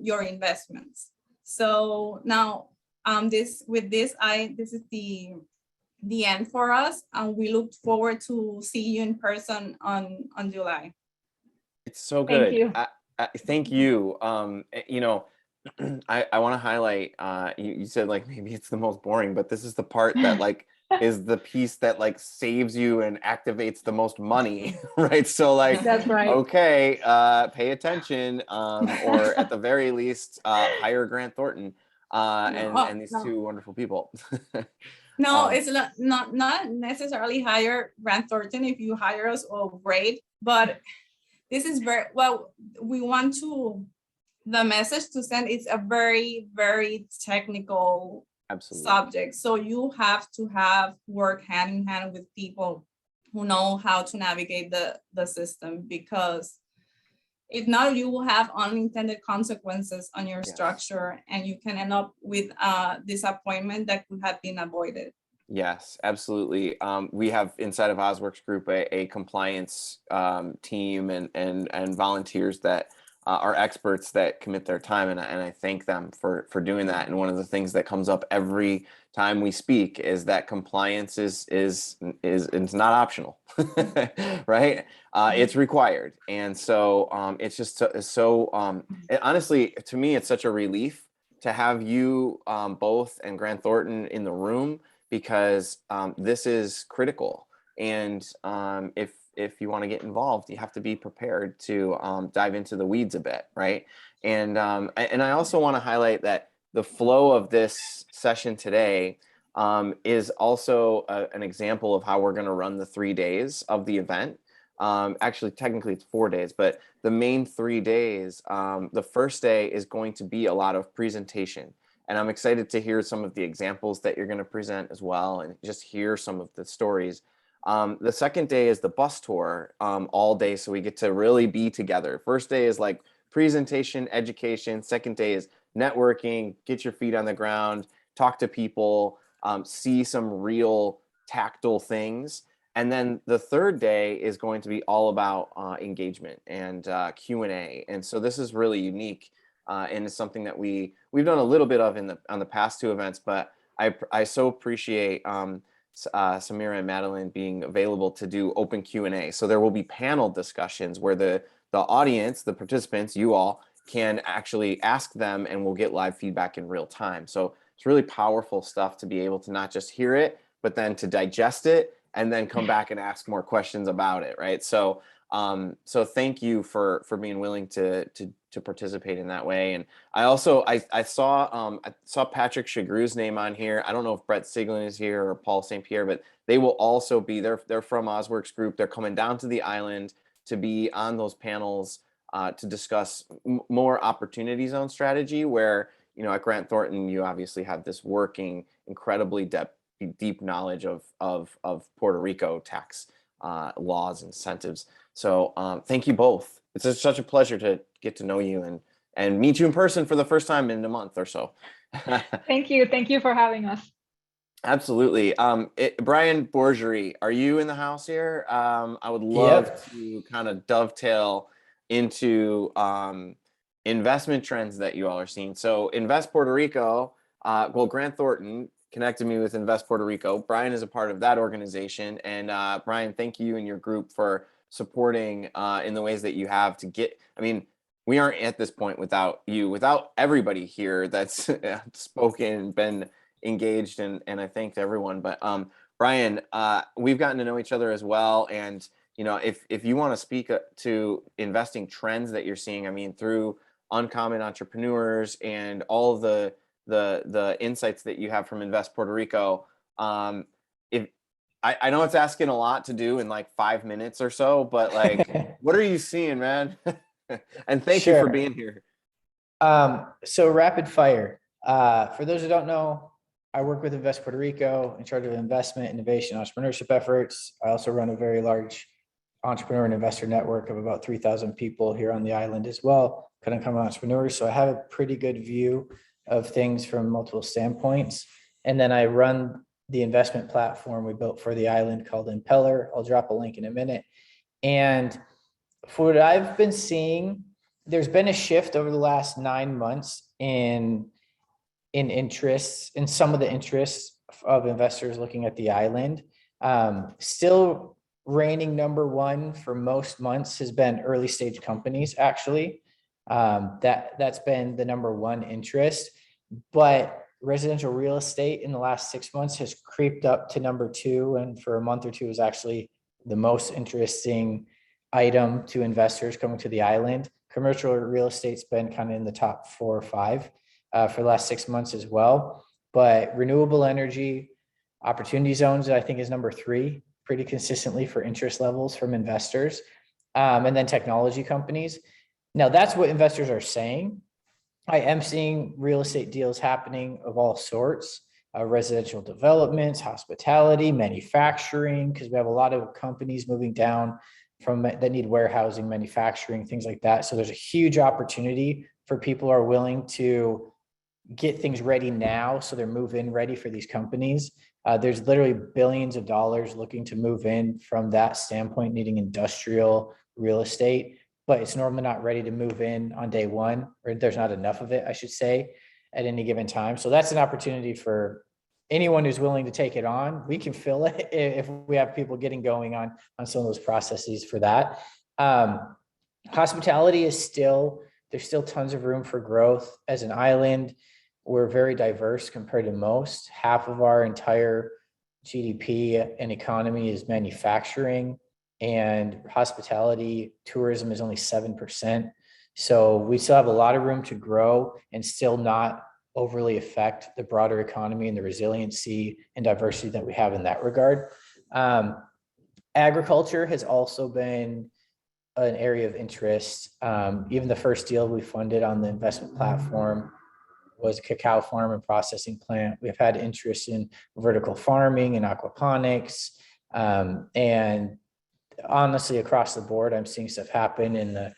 your investments. So now this is the end for us, and we look forward to see you in person on July. It's so good. Thank you. Thank you. You know, I want to highlight, you said maybe it's the most boring, but this is the part that is the piece that saves you and activates the most money, right? So That's right. okay, pay attention, or at the very least, hire Grant Thornton and these two wonderful people. No, it's not necessarily hire Grant Thornton. If you hire us, oh great, but this is very well. We want to. The message to send is a very, very technical subject. So you have to work hand in hand with people who know how to navigate the system, because if not, you will have unintended consequences on your structure, and you can end up with a disappointment that could have been avoided. Yes, absolutely. We have inside of OzWorks Group a compliance team and volunteers that are experts that commit their time, and I thank them for doing that. And one of the things that comes up every time we speak is that compliance is it's not optional, right? It's required, and so it's just honestly, to me, it's such a relief to have you both and Grant Thornton in the room, because this is critical. And if you want to get involved, you have to be prepared to dive into the weeds a bit, right? And I also want to highlight that the flow of this session today is also an example of how we're going to run the 3 days of the event. Actually, technically it's 4 days, but the main 3 days, the first day is going to be a lot of presentation. And I'm excited to hear some of the examples that you're going to present as well, and just hear some of the stories. The second day is the bus tour all day, so we get to really be together. First day is like presentation, education. Second day is networking, get your feet on the ground, talk to people, see some real tactile things. And then the third day is going to be all about engagement and Q&A. And so this is really unique, and it's something that we've done a little bit of on the past 2 events, but I so appreciate Samira and Madeline being available to do open Q&A. So there will be panel discussions where the audience, the participants, you all, can actually ask them, and we'll get live feedback in real time. So it's really powerful stuff to be able to not just hear it, but then to digest it and then come back and ask more questions about it, right? So so thank you for being willing to participate in that way. And I also I saw Patrick Chagrew's name on here. I don't know if Brett Siglin is here or Paul St. Pierre, but they will also be there. They're from OzWorks Group. They're coming down to the island to be on those panels to discuss more opportunity zone strategy, where, you know, at Grant Thornton, you obviously have this working, incredibly deep knowledge of Puerto Rico tax laws, incentives. So thank you both. It's just such a pleasure to get to know you and meet you in person for the first time in a month or so. Thank you. Thank you for having us. Absolutely. Brian Borgery, are you in the house here? I would love to kind of dovetail into investment trends that you all are seeing. So Invest Puerto Rico, well, Grant Thornton connected me with Invest Puerto Rico. Brian is a part of that organization. And Brian, thank you and your group for supporting in the ways that you have to get, I mean, we aren't at this point without you, without everybody here that's spoken, been engaged, and I thanked everyone. But Brian, we've gotten to know each other as well. And, you know, if you want to speak to investing trends that you're seeing, I mean, through Uncommon Entrepreneurs and all of the insights that you have from Invest Puerto Rico, if I know it's asking a lot to do in like 5 minutes or so, but like, what are you seeing, man? And thank you for being here. So rapid fire. For those who don't know, I work with Invest Puerto Rico in charge of investment, innovation, entrepreneurship efforts. I also run a very large entrepreneur and investor network of about 3,000 people here on the island as well, kind of come entrepreneurs. So I have a pretty good view of things from multiple standpoints. And then I run the investment platform we built for the island called Impeller. I'll drop a link in a minute. And for what I've been seeing, there's been a shift over the last 9 months in interests, in some of the interests of investors looking at the island. Still reigning number one for most months has been early stage companies, actually. That's been the number one interest. But residential real estate in the last 6 months has creeped up to number two, and for a month or two is actually the most interesting item to investors coming to the island. Commercial real estate's been kind of in the top 4 or 5 for the last 6 months as well. But renewable energy, opportunity zones, I think, is number 3 pretty consistently for interest levels from investors. And then technology companies. Now that's what investors are saying. I am seeing real estate deals happening of all sorts, residential developments, hospitality, manufacturing, because we have a lot of companies moving down from that need warehousing, manufacturing, things like that. So there's a huge opportunity for people who are willing to get things ready now, so they're move-in ready for these companies. There's literally billions of dollars looking to move in from that standpoint, needing industrial real estate. but it's normally not ready to move in on day one, or there's not enough of it, I should say, at any given time. So that's an opportunity for anyone who's willing to take it on. We can fill it if we have people getting going on some of those processes for that. Hospitality is there's still tons of room for growth. As an island, we're very diverse compared to most. Half of our entire GDP and economy is manufacturing, and hospitality tourism is only 7%. So we still have a lot of room to grow and still not overly affect the broader economy and the resiliency and diversity that we have in that regard. Agriculture has also been an area of interest. Even the first deal we funded on the investment platform was a cacao farm and processing plant. We've had interest in vertical farming and aquaponics. And honestly, across the board, I'm seeing stuff happen in the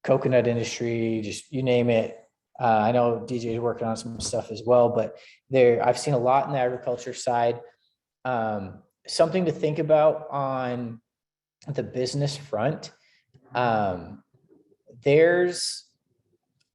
coconut industry, just you name it. I know DJ is working on some stuff as well, but I've seen a lot in the agriculture side. Something to think about on the business front. There's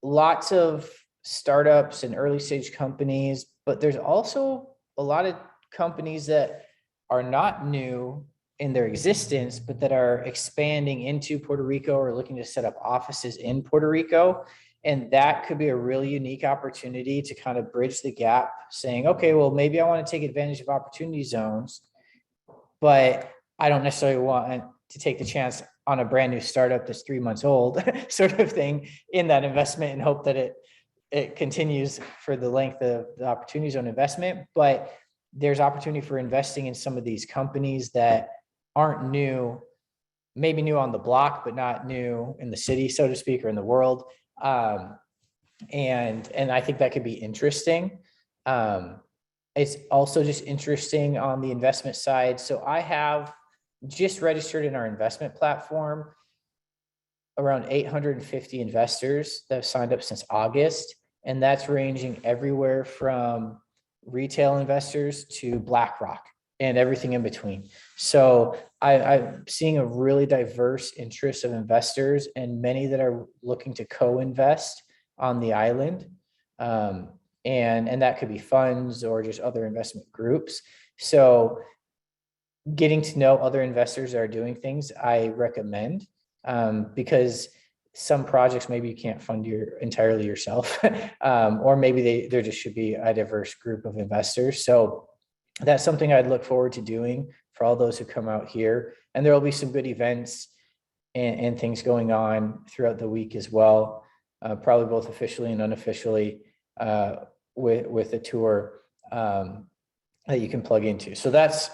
lots of startups and early stage companies, but there's also a lot of companies that are not new in their existence, but that are expanding into Puerto Rico or looking to set up offices in Puerto Rico. And that could be a really unique opportunity to kind of bridge the gap, saying, okay, well, maybe I want to take advantage of opportunity zones, but I don't necessarily want to take the chance on a brand new startup that's 3 months old sort of thing in that investment and hope that it continues for the length of the opportunity zone investment. But there's opportunity for investing in some of these companies that aren't new, maybe new on the block, but not new in the city, so to speak, or in the world. And I think that could be interesting. It's also just interesting on the investment side. So I have just registered in our investment platform around 850 investors that have signed up since August. And that's ranging everywhere from retail investors to BlackRock and everything in between. So I'm seeing a really diverse interest of investors, and many that are looking to co-invest on the island. And that could be funds or just other investment groups. So getting to know other investors that are doing things, I recommend, because some projects maybe you can't fund entirely yourself, or maybe there just should be a diverse group of investors. So that's something I'd look forward to doing for all those who come out here. And there will be some good events and things going on throughout the week as well, probably both officially and unofficially, with a tour that you can plug into. So that's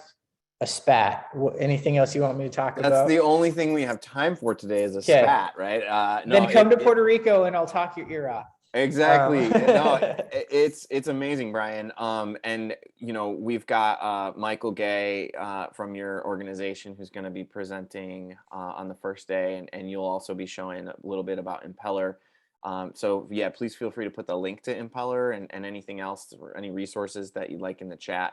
a spat. Anything else you want me to talk about? That's the only thing we have time for today is a spat, right? Then come to Puerto Rico and I'll talk your ear off. Exactly. No, it's amazing, Brian. And you know, we've got Michael Gay from your organization who's going to be presenting on the first day, and you'll also be showing a little bit about Impeller. So yeah, please feel free to put the link to Impeller and anything else or any resources that you'd like in the chat.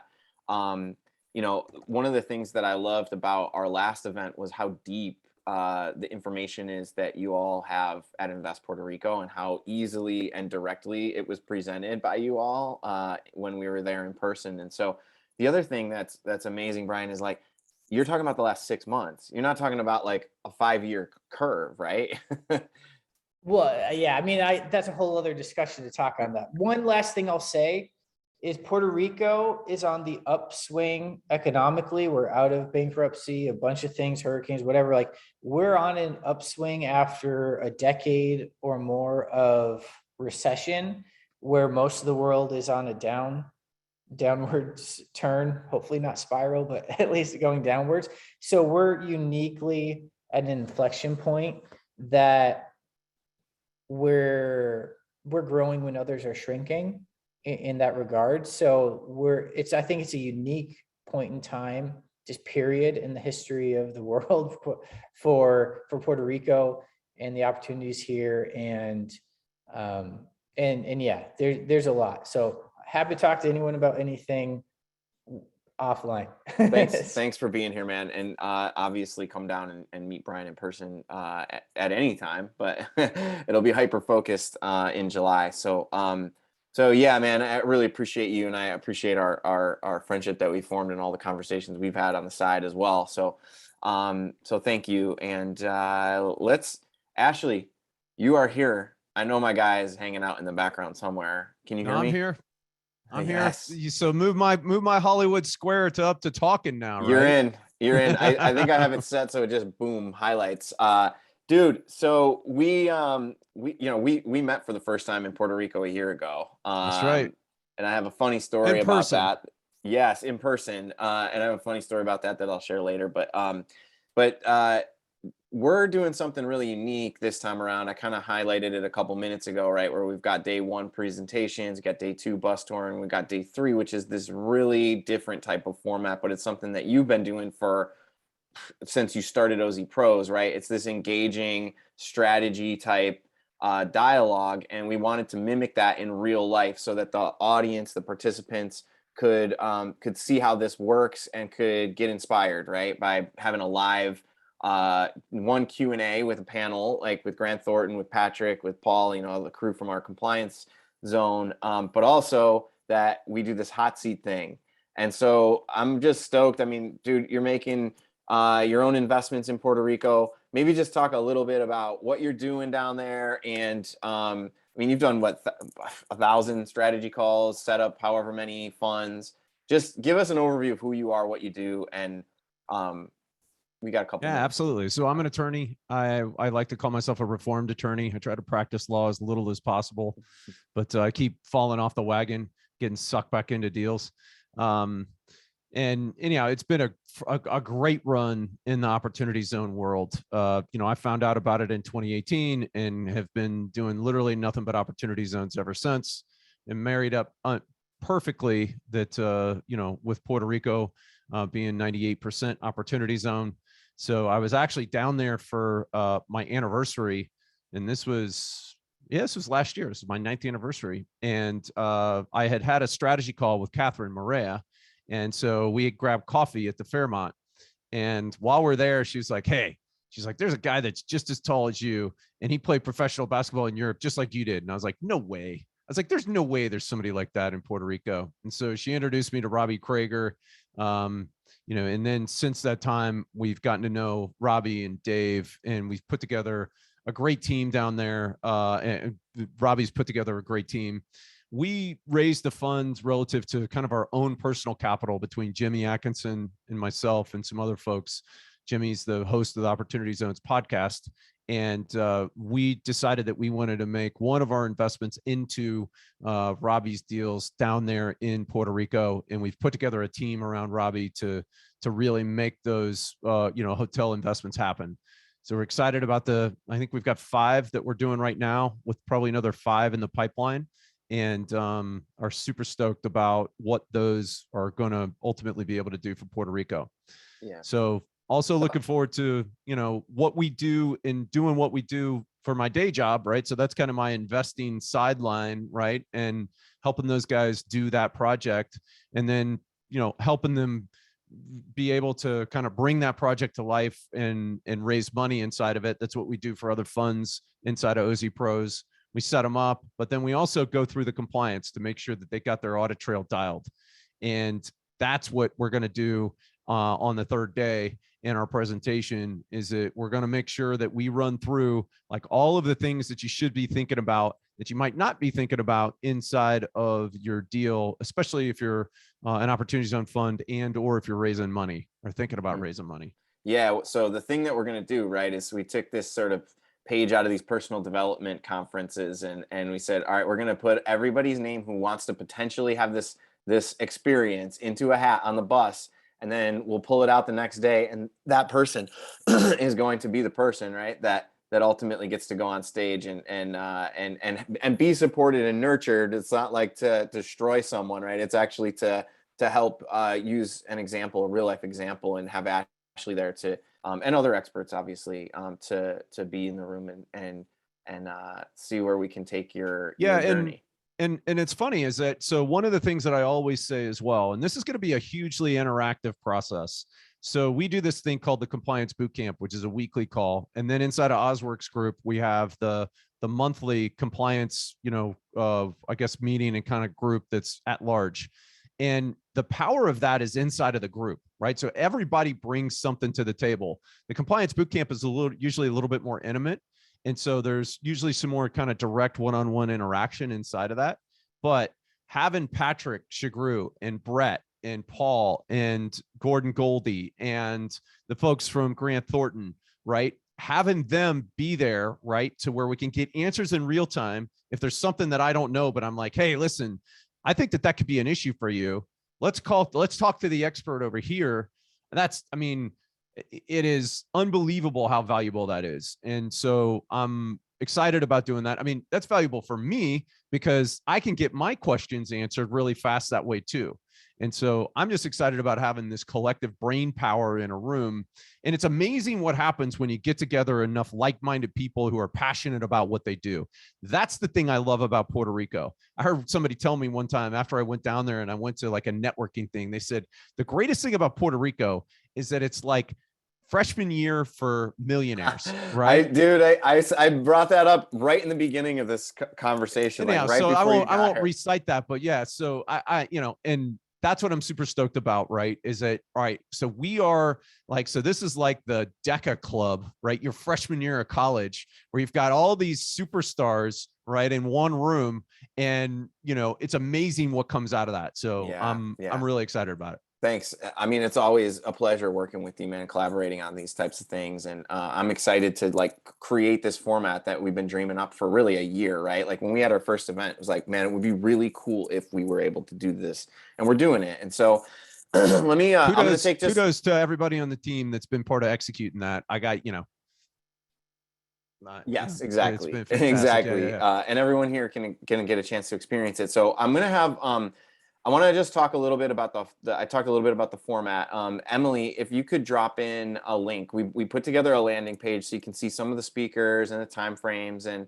You know, one of the things that I loved about our last event was how deep the information is that you all have at Invest Puerto Rico, and how easily and directly it was presented by you all when we were there in person. And so the other thing that's amazing, Brian, is like, you're talking about the last 6 months. You're not talking about like a 5-year curve, right? Well, yeah, I mean, that's a whole other discussion to talk on that. One last thing I'll say is Puerto Rico is on the upswing economically. We're out of bankruptcy, a bunch of things, hurricanes, whatever. Like, we're on an upswing after a decade or more of recession, where most of the world is on a downward turn, hopefully not spiral, but at least going downwards. So we're uniquely at an inflection point that we're growing when others are shrinking in that regard. So I think it's a unique point in time, just period, in the history of the world for Puerto Rico and the opportunities here. And yeah, there's a lot. So happy to talk to anyone about anything. offline. Thanks for being here, man. And obviously come down and meet Brian in person at any time, but it'll be hyper focused in July. So yeah, man, I really appreciate you, and I appreciate our friendship that we formed and all the conversations we've had on the side as well. So thank you. And Ashley, you are here. I know my guy is hanging out in the background somewhere. Can you hear me? I'm here. I'm Yes. here. So move my Hollywood Square to up to talking now, right? You're in. I think I have it set so it just boom highlights. Dude, so we met for the first time in Puerto Rico a year ago. That's right. And I have a funny story In about person. that. Yes, in person. And I have a funny story about that I'll share later. But we're doing something really unique this time around. I kind of highlighted it a couple minutes ago, right? Where we've got day 1 presentations, we got day 2 bus tour, and we got day 3, which is this really different type of format, but it's something that you've been doing since you started OZ Pros, right? It's this engaging strategy type dialogue, and we wanted to mimic that in real life so that the audience, the participants, could see how this works and could get inspired, right? By having a live one Q&A with a panel, like with Grant Thornton, with Patrick, with Paul, the crew from our compliance zone, but also that we do this hot seat thing. And so I'm just stoked. I mean, dude, you're making your own investments in Puerto Rico. Maybe just talk a little bit about what you're doing down there. And I mean, you've done 1,000 strategy calls, set up however many funds. Just give us an overview of who you are, what you do, and we got a couple. Yeah, absolutely. So I'm an attorney. I like to call myself a reformed attorney. I try to practice law as little as possible, but I keep falling off the wagon, getting sucked back into deals. And anyhow, it's been a great run in the opportunity zone world. I found out about it in 2018 and have been doing literally nothing but opportunity zones ever since, and married up perfectly that, with Puerto Rico being 98% opportunity zone. So I was actually down there for my anniversary, and this was last year. This is my 9th anniversary. And I had a strategy call with Catherine Morea. And so we had grabbed coffee at the Fairmont. And while we're there, she was like, hey, there's a guy that's just as tall as you, and he played professional basketball in Europe just like you did. And I was like, no way. I was like, there's no way there's somebody like that in Puerto Rico. And so she introduced me to Robbie Krager. And then since that time, we've gotten to know Robbie and Dave, and we've put together a great team down there. And Robbie's put together a great team. We raised the funds relative to kind of our own personal capital between Jimmy Atkinson and myself and some other folks. Jimmy's the host of the Opportunity Zones podcast. And we decided that we wanted to make one of our investments into Robbie's deals down there in Puerto Rico. And we've put together a team around Robbie to really make those, hotel investments happen. So we're excited about I think we've got 5 that we're doing right now, with probably another 5 in the pipeline, and are super stoked about what those are going to ultimately be able to do for Puerto Rico. Yeah. So also looking forward to, what we do in doing what we do for my day job, right? So that's kind of my investing sideline, right? And helping those guys do that project, and then, helping them be able to kind of bring that project to life and raise money inside of it. That's what we do for other funds inside of OZ Pros. We set them up, but then we also go through the compliance to make sure that they got their audit trail dialed. And that's what we're going to do on the 3rd day in our presentation, is that we're going to make sure that we run through like all of the things that you should be thinking about that you might not be thinking about inside of your deal, especially if you're an opportunity zone fund or if you're raising money or thinking about raising money. Yeah. So the thing that we're going to do, right, is we took this sort of page out of these personal development conferences, and we said, all right, we're going to put everybody's name who wants to potentially have this experience into a hat on the bus, and then we'll pull it out the next day, and that person is going to be the person, right, that ultimately gets to go on stage and be supported and nurtured. It's not like to destroy someone, right? It's actually to help use an example, a real life example, and have Ashley there to and other experts, obviously, to be in the room and see where we can take your journey. and it's funny is that, so one of the things that I always say as well, and this is going to be a hugely interactive process. So we do this thing called the Compliance Bootcamp, which is a weekly call. And then inside of OzWorks group, we have the monthly compliance, I guess, meeting and kind of group that's at large. And the power of that is inside of the group, right? So everybody brings something to the table. The Compliance Bootcamp is usually a little bit more intimate. And so there's usually some more kind of direct one-on-one interaction inside of that. But having Patrick Chagru and Brett and Paul and Gordon Goldie and the folks from Grant Thornton, right? Having them be there, right? To where we can get answers in real time. If there's something that I don't know, but I'm like, hey, listen, I think that could be an issue for you. Let's talk to the expert over here. And that's, I mean, it is unbelievable how valuable that is. And so I'm excited about doing that. I mean, that's valuable for me because I can get my questions answered really fast that way too. And so I'm just excited about having this collective brain power in a room. And it's amazing what happens when you get together enough like-minded people who are passionate about what they do. That's the thing I love about Puerto Rico. I heard somebody tell me one time after I went down there and I went to like a networking thing, they said, the greatest thing about Puerto Rico is that it's like freshman year for millionaires, right? I brought that up right in the beginning of this conversation. Yeah, like right so before I won't here. recite that, but yeah, so I and that's what I'm super stoked about, right? Is that, all right, so we are like, so this is like the DECA club, right? Your freshman year of college, where you've got all these superstars, right, in one room. And, it's amazing what comes out of that. So I'm really excited about it. Thanks. I mean, it's always a pleasure working with you, man, collaborating on these types of things. And I'm excited to like create this format that we've been dreaming up for really a year, right? Like when we had our first event, it was like, man, it would be really cool if we were able to do this, and we're doing it. And so let me, I'm going to take just kudos to everybody on the team that's been part of executing that. I got, yes, exactly. Exactly. And everyone here can get a chance to experience it. So I'm going to have, I want to just talk a little bit about I talked a little bit about the format. Emily, if you could drop in a link, we put together a landing page so you can see some of the speakers and the time frames. And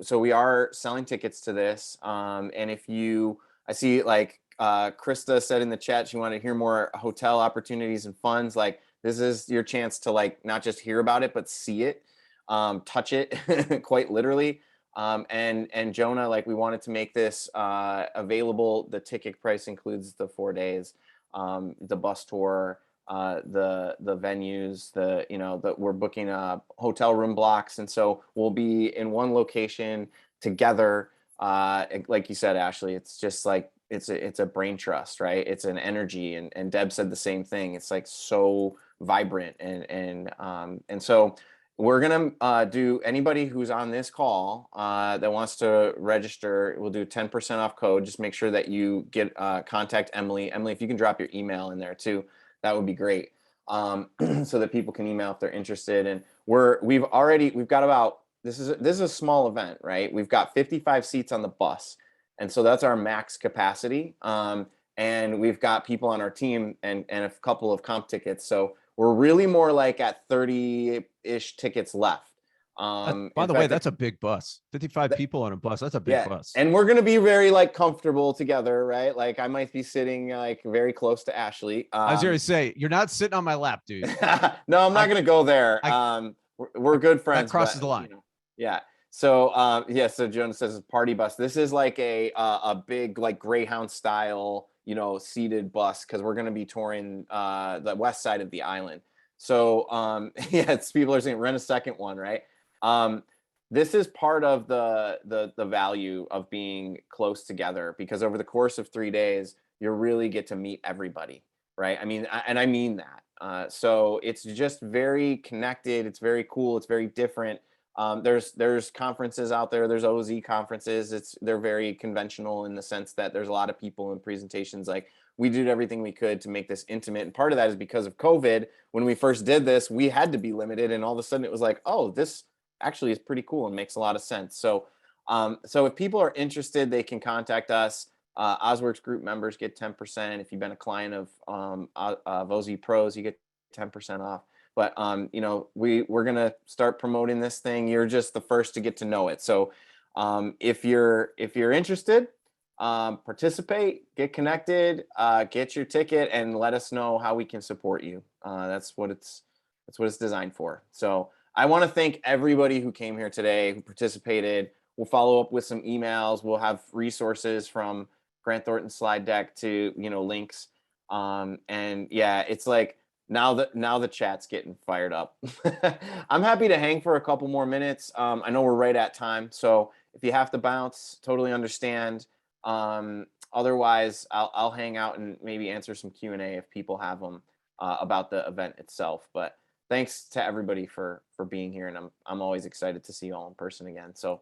so we are selling tickets to this. And I see like Krista said in the chat, she wanted to hear more hotel opportunities and funds. Like this is your chance to like, not just hear about it, but see it, touch it quite literally. And Jonah, like we wanted to make this available. The ticket price includes the 4 days, the bus tour, the venues, we're booking hotel room blocks. And so we'll be in one location together. Like you said, Ashley, it's just like, it's a brain trust, right? It's an energy. And Deb said the same thing. It's like so vibrant. And so we're going to do anybody who's on this call that wants to register, we'll do 10% off code. Just make sure that you get contact Emily. Emily, if you can drop your email in there too, that would be great. So that people can email if they're interested. And we've got about, this is a small event, right? We've got 55 seats on the bus. And so that's our max capacity. And we've got people on our team and a couple of comp tickets. So we're really more like at 30-ish tickets left. By the way, that's a big bus. 55 people on a bus. That's a big bus. And we're going to be very like comfortable together, right? Like I might be sitting like very close to Ashley. I was going to say, you're not sitting on my lap, dude. No, I'm not going to go there. We're good friends. That crosses the line. Yeah. So, so Jonah says party bus. This is like a big like Greyhound style, seated bus, because we're going to be touring the west side of the island. So, people are saying rent a second one, right? This is part of the value of being close together, because over the course of 3 days, you really get to meet everybody, right? I mean, and I mean that. So it's just very connected. It's very cool. It's very different. There's conferences out there. There's OZ conferences. They're very conventional in the sense that there's a lot of people in presentations. Like we did everything we could to make this intimate. And part of that is because of COVID. When we first did this, we had to be limited. And all of a sudden it was like, oh, this actually is pretty cool and makes a lot of sense. So, so if people are interested, they can contact us. OzWorks group members get 10%. If you've been a client of OZ Pros, you get 10% off. But, we're going to start promoting this thing. You're just the first to get to know it. So If you're interested, participate, get connected, get your ticket, and let us know how we can support you. That's what it's designed for. So I want to thank everybody who came here today, who participated. We'll follow up with some emails. We'll have resources from Grant Thornton's slide deck to, links. And yeah, it's like now the chat's getting fired up. I'm happy to hang for a couple more minutes. I know we're right at time, so if you have to bounce, totally understand. Otherwise, I'll hang out and maybe answer some Q&A if people have them about the event itself. But thanks to everybody for being here, and I'm always excited to see you all in person again. So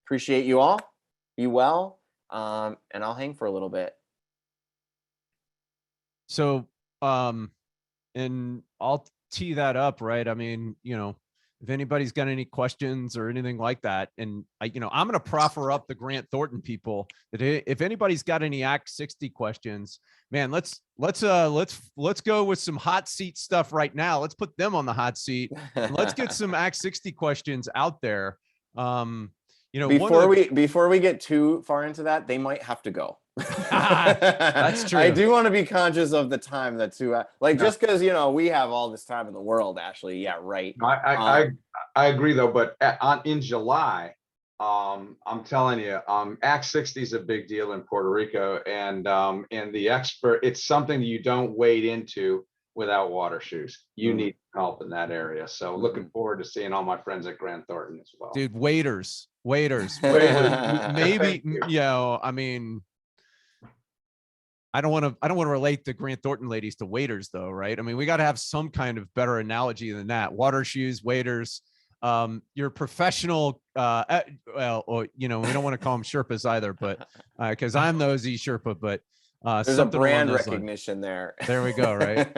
appreciate you all. Be well, and I'll hang for a little bit. So, and I'll tee that up, right? I mean, if anybody's got any questions or anything like that, and I'm going to proffer up the Grant Thornton people that if anybody's got any Act 60 questions, man, let's go with some hot seat stuff right now. Let's put them on the hot seat. And let's get some Act 60 questions out there. Before we get too far into that, they might have to go. That's true. I do want to be conscious of the time that's just because we have all this time in the world. Ashley, yeah, right. I agree though, but in July, I'm telling you, Act 60 is a big deal in Puerto Rico, and it's something that you don't wade into without water shoes. You need help in that area. So looking forward to seeing all my friends at Grant Thornton as well. Dude, waiters. Maybe, I mean, I don't want to relate the Grant Thornton ladies to waiters though, right? I mean, we got to have some kind of better analogy than that. Water shoes, waiters, your professional, we don't want to call them Sherpas either, but because I'm the OZ Sherpa, but there's a brand recognition there. There we go, right?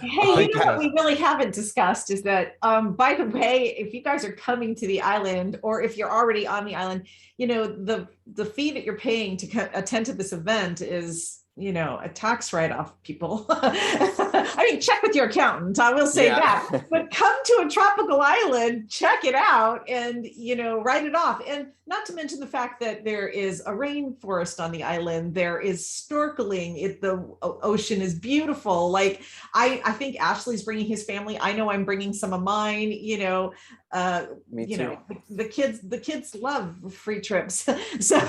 Hey, what we really haven't discussed is that, by the way, if you guys are coming to the island, or if you're already on the island, the fee that you're paying to attend to this event is, a tax write-off, people. I mean, check with your accountant. I will say that. But come to a tropical island, check it out, and write it off. And not to mention the fact that there is a rainforest on the island. There is snorkeling. The ocean is beautiful. Like I think Ashley's bringing his family. I know I'm bringing some of mine. Me too. The kids love free trips. So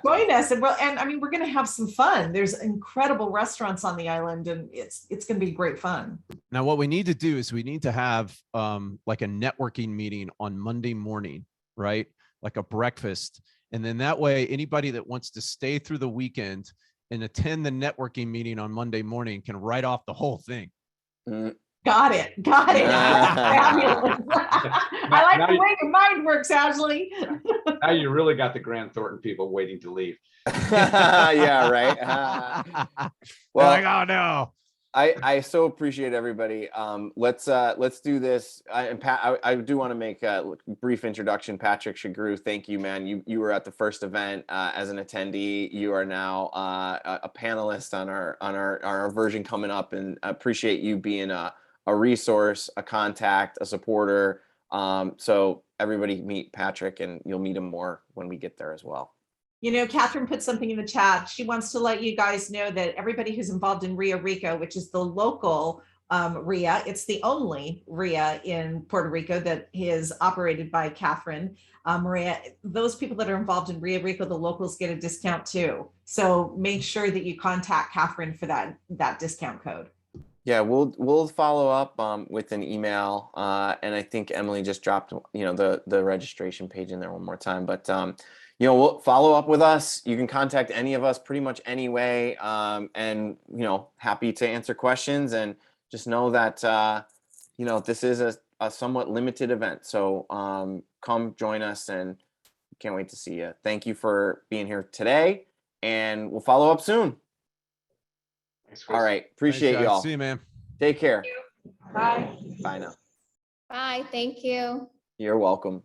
join us, and I mean, we're going to have some fun. There's incredible restaurants on the island, and it's going to be great fun. Now, what we need to do is we need to have like a networking meeting on Monday morning, right? Like a breakfast. And then that way, anybody that wants to stay through the weekend and attend the networking meeting on Monday morning can write off the whole thing. Got it. Fabulous. I like the way your mind works, Ashley. Now you really got the Grant Thornton people waiting to leave. Yeah, right. Well, like, oh no. I so appreciate everybody. Let's do this. And Pat, I do want to make a brief introduction. Patrick Shagru, thank you, man. You were at the first event as an attendee. You are now a panelist on our version coming up, and I appreciate you being a resource, a contact, a supporter. So everybody meet Patrick, and you'll meet him more when we get there as well. Catherine put something in the chat. She wants to let you guys know that everybody who's involved in Rico, which is the local RIA, it's the only RIA in Puerto Rico that is operated by Catherine. Maria, those people that are involved in Rico, the locals get a discount too. So make sure that you contact Catherine for that discount code. Yeah, we'll follow up with an email, and I think Emily just dropped the registration page in there one more time. But we'll follow up with us. You can contact any of us pretty much any way, and happy to answer questions. And just know that this is a somewhat limited event. So come join us, and can't wait to see you. Thank you for being here today, and we'll follow up soon. All right. Appreciate you all. See you, man. Take care. Bye. Bye now. Bye. Thank you. You're welcome.